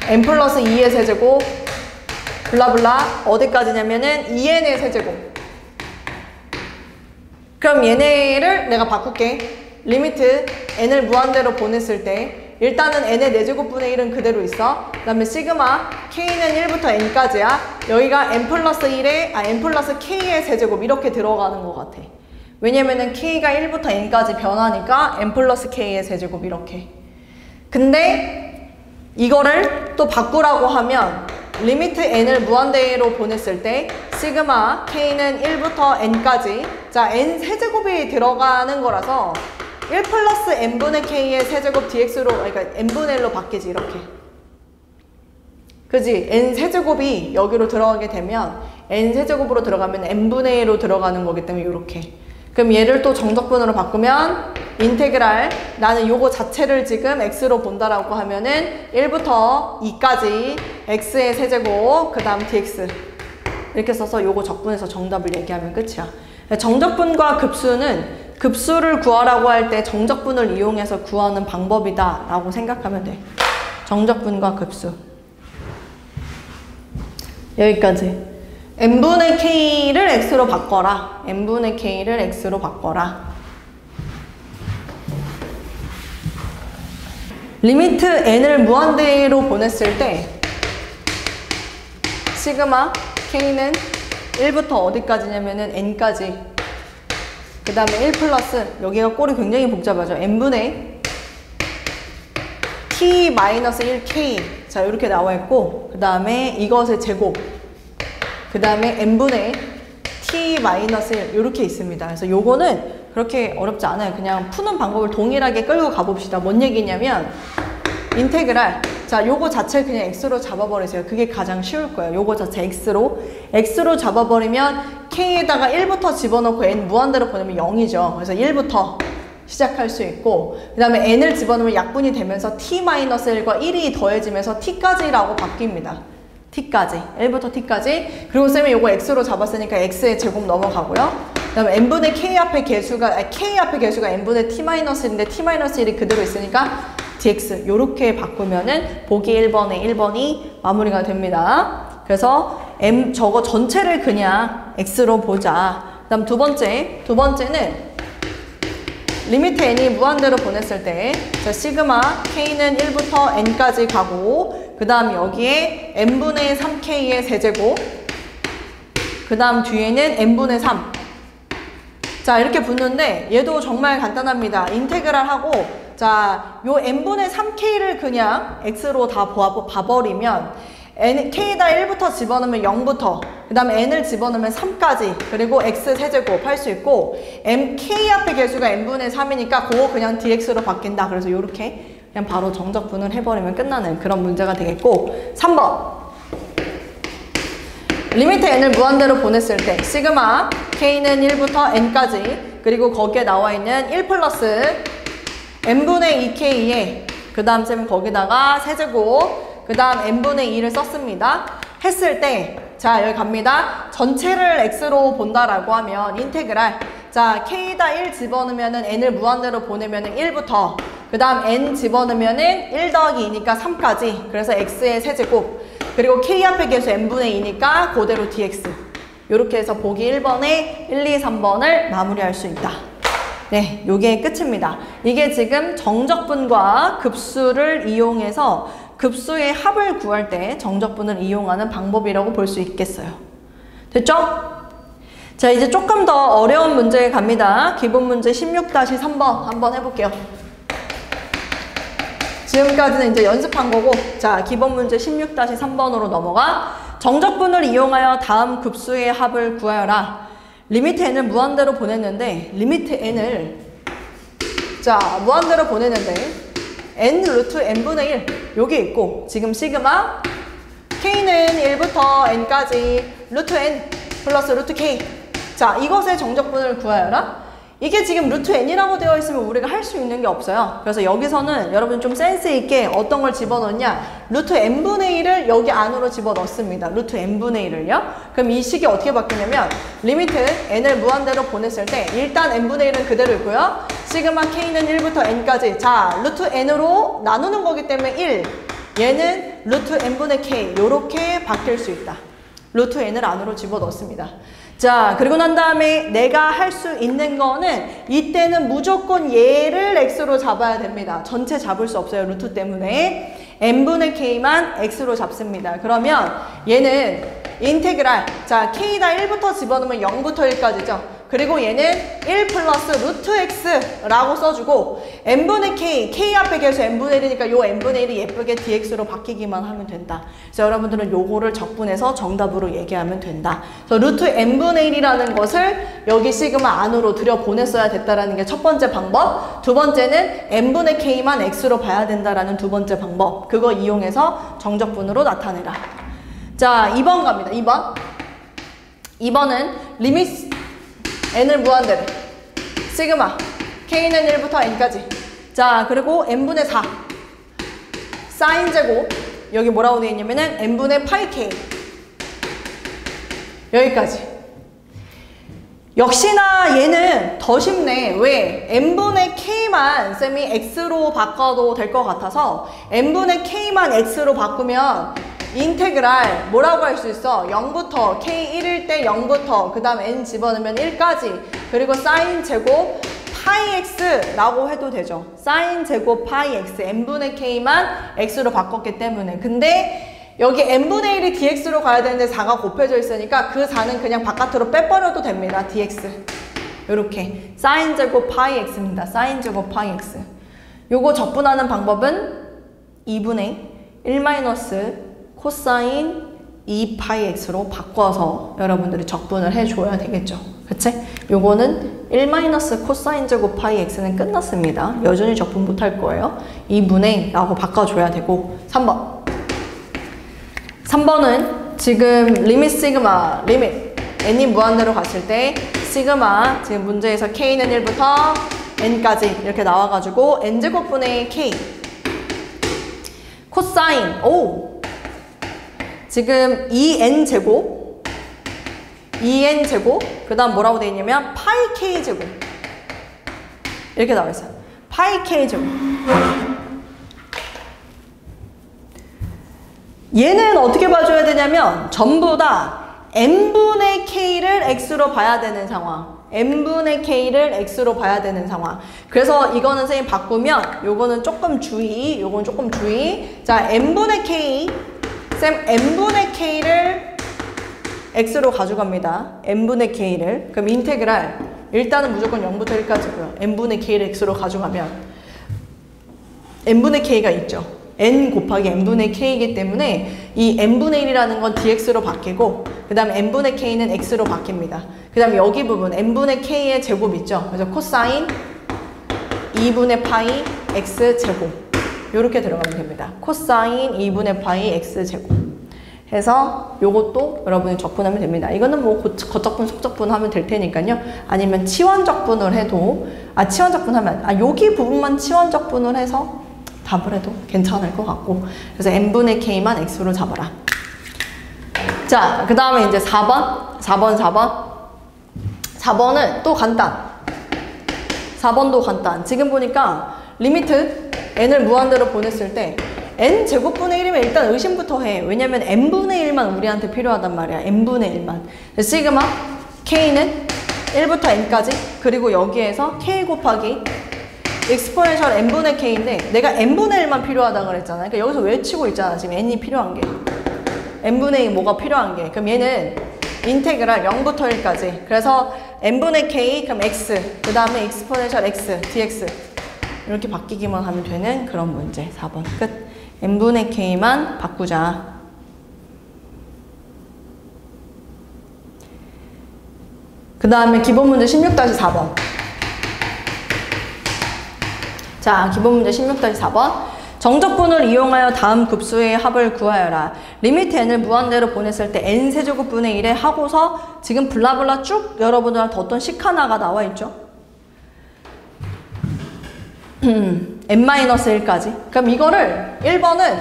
Speaker 1: n 플러스 2의 세제곱 블라블라 어디까지냐면은 2n의 세제곱. 그럼 얘네를 내가 바꿀게. 리미트 n을 무한대로 보냈을 때 일단은 n의 4제곱분의 1은 그대로 있어. 그 다음에 시그마 k는 1부터 n까지야. 여기가 n 플러스 1의 n 플러스 k의 세제곱 이렇게 들어가는 것 같아. 왜냐면은 k가 1부터 n까지 변하니까 n 플러스 k의 세제곱 이렇게. 근데 이거를 또 바꾸라고 하면 리미트 n을 무한대로 보냈을 때 시그마 k는 1부터 n까지 자 n 세제곱이 들어가는 거라서 1 플러스 n분의 k의 세제곱 dx로 그러니까 n분의 1로 바뀌지 이렇게. 그지? n 세제곱이 여기로 들어가게 되면 n 세제곱으로 들어가면 n분의 1로 들어가는 거기 때문에 이렇게. 그럼 얘를 또 정적분으로 바꾸면 인테그랄 나는 요거 자체를 지금 x로 본다라고 하면은 1부터 2까지 x의 세제곱 그 다음 dx 이렇게 써서 요거 적분해서 정답을 얘기하면 끝이야. 정적분과 급수는 급수를 구하라고 할 때 정적분을 이용해서 구하는 방법이다 라고 생각하면 돼. 정적분과 급수 여기까지. n분의 k를 x로 바꿔라. n분의 k를 x로 바꿔라. 리미트 n을 무한대로 보냈을 때 시그마 k는 1부터 어디까지냐면은 n까지 그 다음에 1 플러스 여기가 꼴이 굉장히 복잡하죠. n분의 t-1k 자 이렇게 나와 있고 그 다음에 이것의 제곱 그 다음에 n분의 t-1 이렇게 있습니다. 그래서 요거는 그렇게 어렵지 않아요. 그냥 푸는 방법을 동일하게 끌고 가봅시다. 뭔 얘기냐면 인테그랄 자 요거 자체를 그냥 x로 잡아버리세요. 그게 가장 쉬울 거예요. 요거 자체 x로 잡아버리면 k에다가 1부터 집어넣고 n 무한대로 보내면 0이죠. 그래서 1부터 시작할 수 있고 그 다음에 n을 집어넣으면 약분이 되면서 t-1과 1이 더해지면서 t까지라고 바뀝니다. t까지 1부터 t까지. 그리고 쌤이 요거 x로 잡았으니까 x의 제곱 넘어가고요. 그 다음에 n분의 k 앞에 개수가 n분의 t-1인데 t-1이 그대로 있으니까 dx 요렇게 바꾸면은 보기 1번에 1번이 마무리가 됩니다. 그래서 저거 전체를 그냥 x로 보자. 그 다음 두 번째는 리미트 n이 무한대로 보냈을 때 자, 시그마 k는 1부터 n까지 가고 그 다음 여기에 n분의 3k의 세제곱 그 다음 뒤에는 n분의 3 자 이렇게 붙는데 얘도 정말 간단합니다. 인테그랄 하고 자 요 n분의 3k를 그냥 x로 다 봐버리면 k에다 1부터 집어넣으면 0부터 그 다음에 n을 집어넣으면 3까지 그리고 x 세제곱 할 수 있고 k 앞의 개수가 n분의 3이니까 그거 그냥 dx로 바뀐다. 그래서 요렇게 그냥 바로 정적분을 해버리면 끝나는 그런 문제가 되겠고 3번 리미트 n을 무한대로 보냈을 때 시그마 k는 1부터 n까지 그리고 거기에 나와 있는 1 플러스 n분의 2k에 그 다음 쌤은 거기다가 세제곱 그 다음 n분의 2를 썼습니다. 했을 때 자 여기 갑니다. 전체를 x로 본다라고 하면 인테그랄 자 k에다 1 집어넣으면은 n을 무한대로 보내면은 1부터 그 다음 n 집어넣으면은 1 더하기 2니까 3까지 그래서 x의 세제곱 그리고 k 앞의 개수 n분의 2니까 그대로 dx 요렇게 해서 보기 1번에 1, 2, 3번을 마무리할 수 있다. 네, 요게 끝입니다. 이게 지금 정적분과 급수를 이용해서 급수의 합을 구할 때 정적분을 이용하는 방법이라고 볼 수 있겠어요. 됐죠? 자, 이제 조금 더 어려운 문제 갑니다. 기본 문제 16-3번 한번 해볼게요. 지금까지는 이제 연습한 거고 자, 기본 문제 16-3번으로 넘어가 정적분을 이용하여 다음 급수의 합을 구하여라. 리미트 n을 무한대로 보냈는데 리미트 n을 자 무한대로 보냈는데 n 루트 n분의 1 여기 있고 지금 시그마 k는 1부터 n까지 루트 n 플러스 루트 k 자 이것의 정적분을 구하여라. 이게 지금 루트 n이라고 되어 있으면 우리가 할 수 있는 게 없어요. 그래서 여기서는 여러분 좀 센스 있게 어떤 걸 집어넣냐 루트 n분의 1을 여기 안으로 집어넣습니다. 루트 n분의 1을요. 그럼 이 식이 어떻게 바뀌냐면 리미트 n을 무한대로 보냈을 때 일단 n분의 1은 그대로 있고요. 시그마 k는 1부터 n까지 자 루트 n으로 나누는 거기 때문에 1 얘는 루트 n분의 k 요렇게 바뀔 수 있다. 루트 n을 안으로 집어넣습니다. 자 그리고 난 다음에 내가 할 수 있는 거는 이때는 무조건 얘를 x로 잡아야 됩니다. 전체 잡을 수 없어요. 루트 때문에 n분의 k만 x로 잡습니다. 그러면 얘는 인테그랄 자 k에다 1부터 집어넣으면 0부터 1까지죠. 그리고 얘는 1 플러스 루트 x라고 써주고 n분의 k 앞에 계수 n분의 1이니까 요 n분의 1이 예쁘게 dx로 바뀌기만 하면 된다. 그래서 여러분들은 요거를 적분해서 정답으로 얘기하면 된다. 그래서 루트 n분의 1이라는 것을 여기 시그마 안으로 들여보냈어야 됐다라는 게 첫 번째 방법. 두 번째는 n분의 k만 x로 봐야 된다라는 두 번째 방법. 그거 이용해서 정적분으로 나타내라. 자 2번 갑니다. 2번은 리미트 n을 무한대로 시그마 k는 1부터 n까지 자 그리고 n분의 4 사인 제곱 여기 뭐라고 되어 있냐면은 n분의 파이 k 여기까지 역시나 얘는 더 쉽네. 왜? n분의 k만 쌤이 x로 바꿔도 될 것 같아서 n분의 k만 x로 바꾸면 인테그랄 뭐라고 할 수 있어? 0부터 k 1일 때 0부터 그 다음 n 집어넣으면 1까지 그리고 사인 제곱 파이 x라고 해도 되죠. 사인 제곱 파이 x n분의 k만 x로 바꿨기 때문에 근데 여기 n분의 1이 dx로 가야 되는데 4가 곱해져 있으니까 그 4는 그냥 바깥으로 빼버려도 됩니다. dx 요렇게 사인 제곱 파이 x입니다. 사인 제곱 파이 x 요거 적분하는 방법은 2분의 1 마이너스 코사인 2파이 x로 바꿔서 여러분들이 적분을 해줘야 되겠죠. 그치? 요거는 1 마이너스 코사인 제곱 파이 x는 끝났습니다. 여전히 적분 못할 거예요. 2분의 라고 바꿔줘야 되고 3번은 지금 리밋 시그마 리밋 n이 무한대로 갔을 때 시그마 지금 문제에서 k는 1부터 n까지 이렇게 나와가지고 n제곱분의 k 코사인 오 지금 2n제곱 그 다음 뭐라고 되어 있냐면 파이 k제곱 이렇게 나와 있어요. 파이 k제곱 얘는 어떻게 봐줘야 되냐면 전부 다 n분의 k를 x로 봐야 되는 상황. n분의 k를 x로 봐야 되는 상황. 그래서 이거는 선생님 바꾸면 요거는 조금 주의, 요건 조금 주의. 자, n분의 k, 쌤 n분의 k를 x로 가져갑니다. n분의 k를. 그럼 인테그랄 일단은 무조건 0부터 1까지고요. n분의 k를 x로 가져가면 n분의 k가 있죠. n 곱하기 n분의 k이기 때문에 이 n분의 1이라는 건 dx로 바뀌고 그 다음에 n분의 k는 x로 바뀝니다. 그 다음에 여기 부분 n분의 k의 제곱 있죠. 그래서 코사인 2분의 파이 x제곱 이렇게 들어가면 됩니다. 코사인 2분의 파이 x제곱 해서 요것도 여러분이 적분하면 됩니다. 이거는 뭐 겉적분, 속적분 하면 될 테니까요. 아니면 치환적분을 해도 치환적분하면 여기 부분만 치환적분을 해서 답을 해도 괜찮을 것 같고 그래서 n분의 k만 x로 잡아라. 자, 그 다음에 이제 4번은 또 간단. 4번도 간단. 지금 보니까 리미트 n을 무한대로 보냈을 때 n제곱분의 1이면 일단 의심부터 해. 왜냐면 n분의 1만 우리한테 필요하단 말이야. n분의 1만. 시그마 k는 1부터 n까지 그리고 여기에서 k 곱하기 exponential n분의 k인데 내가 n분의 1만 필요하다고 그랬잖아. 그러니까 여기서 외치고 있잖아. 지금 n이 필요한 게. n분의 2 뭐가 필요한 게. 그럼 얘는 인테그랄 0부터 1까지. 그래서 n분의 k 그럼 x 그 다음에 exponential x dx 이렇게 바뀌기만 하면 되는 그런 문제. 4번 끝. n분의 k만 바꾸자. 그 다음에 기본 문제 16-4번. 자, 기본 문제 16-4번. 정적분을 이용하여 다음 급수의 합을 구하여라. 리미트 n을 무한대로 보냈을 때 n 세제곱분의 1에 하고서 지금 블라블라 쭉 여러분들한테 어떤 식 하나가 나와 있죠? n-1까지. 그럼 이거를 1번은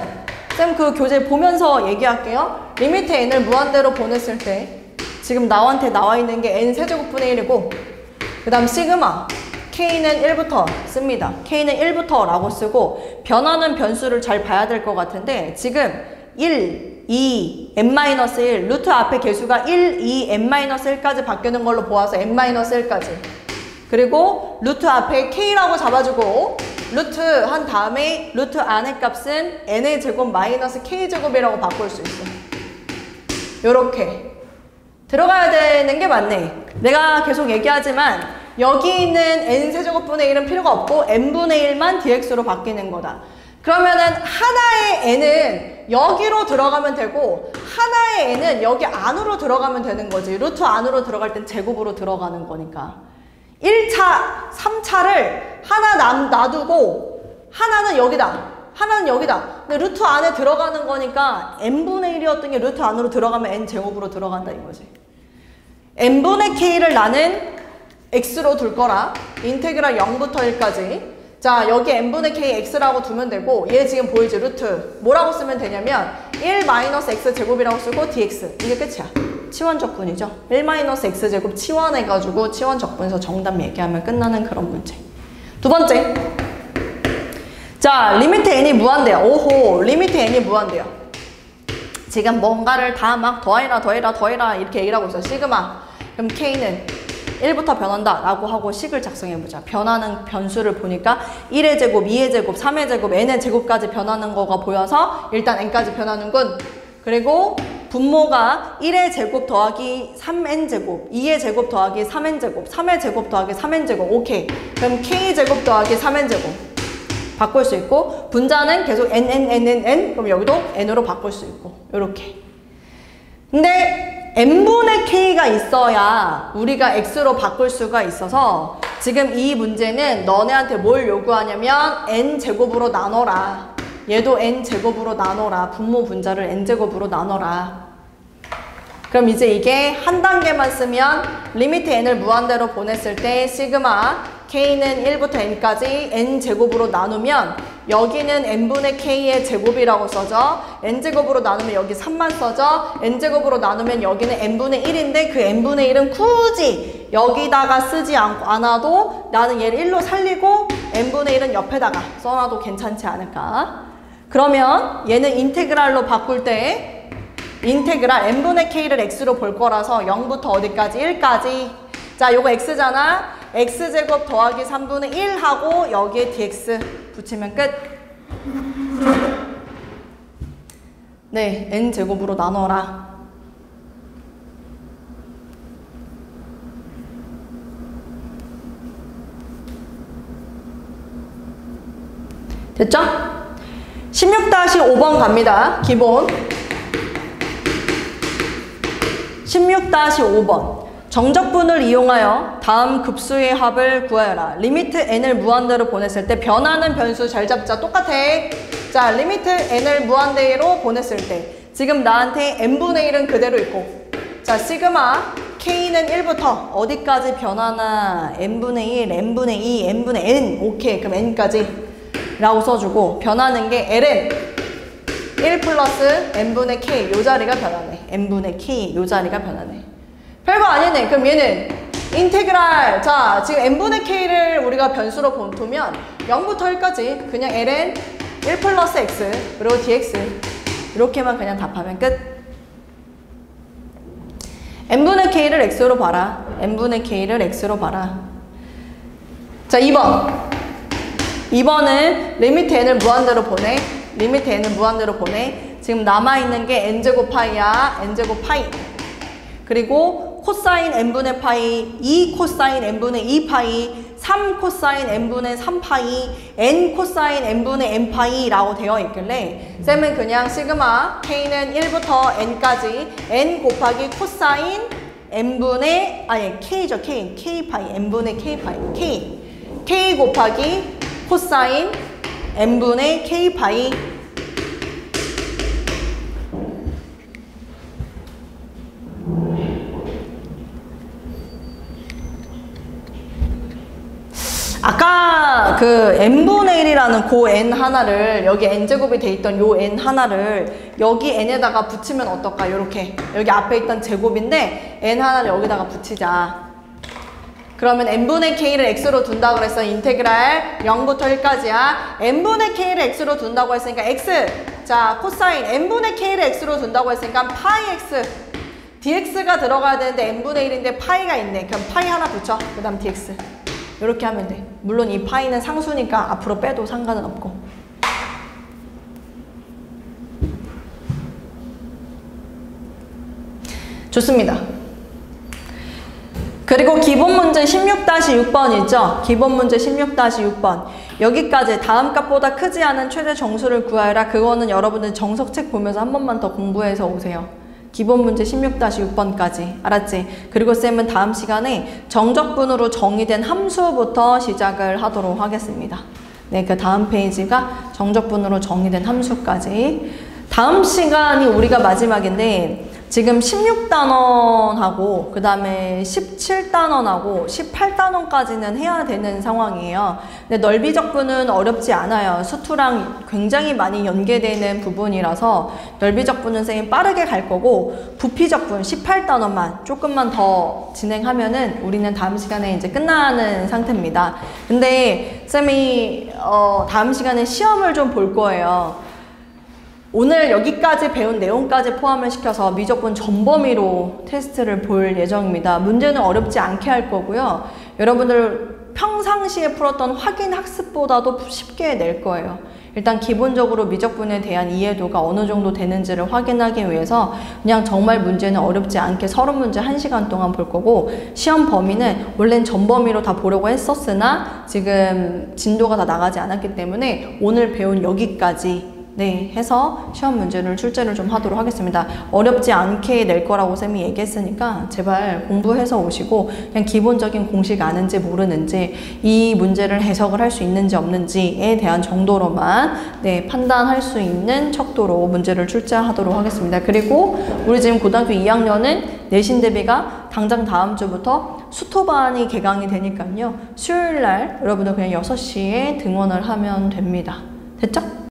Speaker 1: 쌤 그 교재 보면서 얘기할게요. 리미트 n을 무한대로 보냈을 때 지금 나한테 나와 있는 게 n 세제곱분의 1이고 그 다음 시그마 k는 1부터 씁니다. k는 1부터 라고 쓰고 변하는 변수를 잘 봐야 될 것 같은데 지금 1, 2, n-1 루트 앞에 개수가 1, 2, n-1까지 바뀌는 걸로 보아서 n-1까지 그리고 루트 앞에 k라고 잡아주고 루트 한 다음에 루트 안의 값은 n의 제곱 마이너스 k제곱이라고 바꿀 수 있어. 요렇게 들어가야 되는 게 맞네. 내가 계속 얘기하지만 여기 있는 n세제곱분의 1은 필요가 없고 n분의 1만 dx로 바뀌는 거다. 그러면은 하나의 n은 여기로 들어가면 되고 하나의 n은 여기 안으로 들어가면 되는 거지. 루트 안으로 들어갈 땐 제곱으로 들어가는 거니까 1차, 3차를 하나 놔두고 하나는 여기다, 하나는 여기다. 근데 루트 안에 들어가는 거니까 n분의 1이었던 게 루트 안으로 들어가면 n제곱으로 들어간다 이거지. n분의 k를 나는 x로 둘 거라. 인테그랄 0부터 1까지. 자, 여기 n분의 k x라고 두면 되고 얘 지금 보이지? 루트. 뭐라고 쓰면 되냐면 1 마이너스 x제곱이라고 쓰고 dx. 이게 끝이야. 치환적분이죠. 1 마이너스 x제곱 치환해가지고 치환적분에서 정답 얘기하면 끝나는 그런 문제. 두 번째. 자, 리미트 n이 무한대요. 오호, 리미트 n이 무한대요. 지금 뭔가를 다 막 더해라 이렇게 얘기를 하고 있어. 시그마. 그럼 k는 1부터 변한다 라고 하고 식을 작성해보자. 변하는 변수를 보니까 1의 제곱, 2의 제곱, 3의 제곱, n의 제곱까지 변하는 거가 보여서 일단 n까지 변하는군. 그리고 분모가 1의 제곱 더하기 3n 제곱, 2의 제곱 더하기 3n 제곱, 3의 제곱 더하기 3n 제곱. 오케이. 그럼 k 제곱 더하기 3n 제곱 바꿀 수 있고 분자는 계속 n 그럼 여기도 n으로 바꿀 수 있고 요렇게. 근데 n분의 k가 있어야 우리가 x로 바꿀 수가 있어서 지금 이 문제는 너네한테 뭘 요구하냐면 n제곱으로 나눠라. 얘도 n제곱으로 나눠라. 분모 분자를 n제곱으로 나눠라. 그럼 이제 이게 한 단계만 쓰면 리미트 n을 무한대로 보냈을 때 시그마 k는 1부터 n까지 n제곱으로 나누면 여기는 n분의 k의 제곱이라고 써져. n제곱으로 나누면 여기 3만 써져. n제곱으로 나누면 여기는 n분의 1인데 그 n분의 1은 굳이 여기다가 쓰지 않아도 나는 얘를 1로 살리고 n분의 1은 옆에다가 써놔도 괜찮지 않을까. 그러면 얘는 인테그랄로 바꿀 때 인테그랄 n분의 k를 x로 볼 거라서 0부터 어디까지? 1까지. 자, 요거 x잖아. x제곱 더하기 3분의 1 하고 여기에 dx 붙이면 끝. 네, n제곱으로 나눠라. 됐죠? 16-5번 갑니다. 기본 16-5번 정적분을 이용하여 다음 급수의 합을 구하여라. 리미트 n을 무한대로 보냈을 때 변하는 변수 잘 잡자. 똑같아. 자, 리미트 n을 무한대로 보냈을 때 지금 나한테 n분의 1은 그대로 있고, 자, 시그마 k는 1부터 어디까지 변하나? n분의 1, n분의 2, n분의 n. 오케이, 그럼 n까지 라고 써주고, 변하는 게 ln 1 플러스 n분의 k 요 자리가 변하네. n분의 k 요 자리가 변하네. 별거 아니네. 그럼 얘는 인테그랄, 자, 지금 n분의 k를 우리가 변수로 두면 0부터 1까지 그냥 ln 1 플러스 x 그리고 dx 이렇게만 그냥 답하면 끝. n분의 k를 x로 봐라. n분의 k를 x로 봐라. 자, 2번은 리미트 n을 무한대로 보내. 리미트 n을 무한대로 보내. 지금 남아있는 게 n제곱 파이야. n제곱 파이. 그리고 코사인 n분의 파이, 2 코사인 n분의 2 파이, 3 코사인 n분의 3 파이, n 코사인 n분의 n 파이라고 되어 있길래 쌤은 그냥 시그마 k는 1부터 n까지 n 곱하기 코사인 n분의, 아니 k죠. k 파이, n분의 k 파이, k 곱하기 코사인 n분의 k 파이. 아까 그 n분의 1이라는 고 n 하나를, 여기 n제곱이 돼 있던 요 n 하나를 여기 n에다가 붙이면 어떨까? 요렇게 여기 앞에 있던 제곱인데 n 하나를 여기다가 붙이자. 그러면 n분의 k를 x로 둔다고 그랬어. 인테그랄 0부터 1까지야. n분의 k를 x로 둔다고 했으니까 x. 자, 코사인 n분의 k를 x로 둔다고 했으니까 파이 x. dx가 들어가야 되는데 n분의 1인데 파이가 있네. 그럼 파이 하나 붙여. 그 다음 dx. 이렇게 하면 돼. 물론 이 파이는 상수니까 앞으로 빼도 상관은 없고. 좋습니다. 그리고 기본 문제 16-6번 있죠? 기본 문제 16-6번. 여기까지 다음 값보다 크지 않은 최대 정수를 구하여라. 그거는 여러분들 정석책 보면서 한 번만 더 공부해서 오세요. 기본 문제 16-6번까지. 알았지? 그리고 쌤은 다음 시간에 정적분으로 정의된 함수부터 시작을 하도록 하겠습니다. 네, 그 다음 페이지가 정적분으로 정의된 함수까지. 다음 시간이 우리가 마지막인데 지금 16단원하고 그 다음에 17단원하고 18단원까지는 해야 되는 상황이에요. 근데 넓이적분은 어렵지 않아요. 수투랑 굉장히 많이 연계되는 부분이라서 넓이적분은 쌤이 빠르게 갈 거고, 부피적분 18단원만 조금만 더 진행하면은 우리는 다음 시간에 이제 끝나는 상태입니다. 근데 쌤이 다음 시간에 시험을 좀 볼 거예요. 오늘 여기까지 배운 내용까지 포함을 시켜서 미적분 전범위로 테스트를 볼 예정입니다. 문제는 어렵지 않게 할 거고요. 여러분들 평상시에 풀었던 확인 학습보다도 쉽게 낼 거예요. 일단 기본적으로 미적분에 대한 이해도가 어느 정도 되는지를 확인하기 위해서 그냥 정말 문제는 어렵지 않게 30문제 1시간 동안 볼 거고, 시험 범위는 원래는 전범위로 다 보려고 했었으나 지금 진도가 다 나가지 않았기 때문에 오늘 배운 여기까지 네, 해서 시험 문제를 출제를 좀 하도록 하겠습니다. 어렵지 않게 낼 거라고 쌤이 얘기했으니까 제발 공부해서 오시고 그냥 기본적인 공식 아는지 모르는지, 이 문제를 해석을 할 수 있는지 없는지에 대한 정도로만 네, 판단할 수 있는 척도로 문제를 출제하도록 하겠습니다. 그리고 우리 지금 고등학교 2학년은 내신 대비가 당장 다음 주부터 수토반이 개강이 되니까요. 수요일 날 여러분들 그냥 6시에 등원을 하면 됩니다. 됐죠?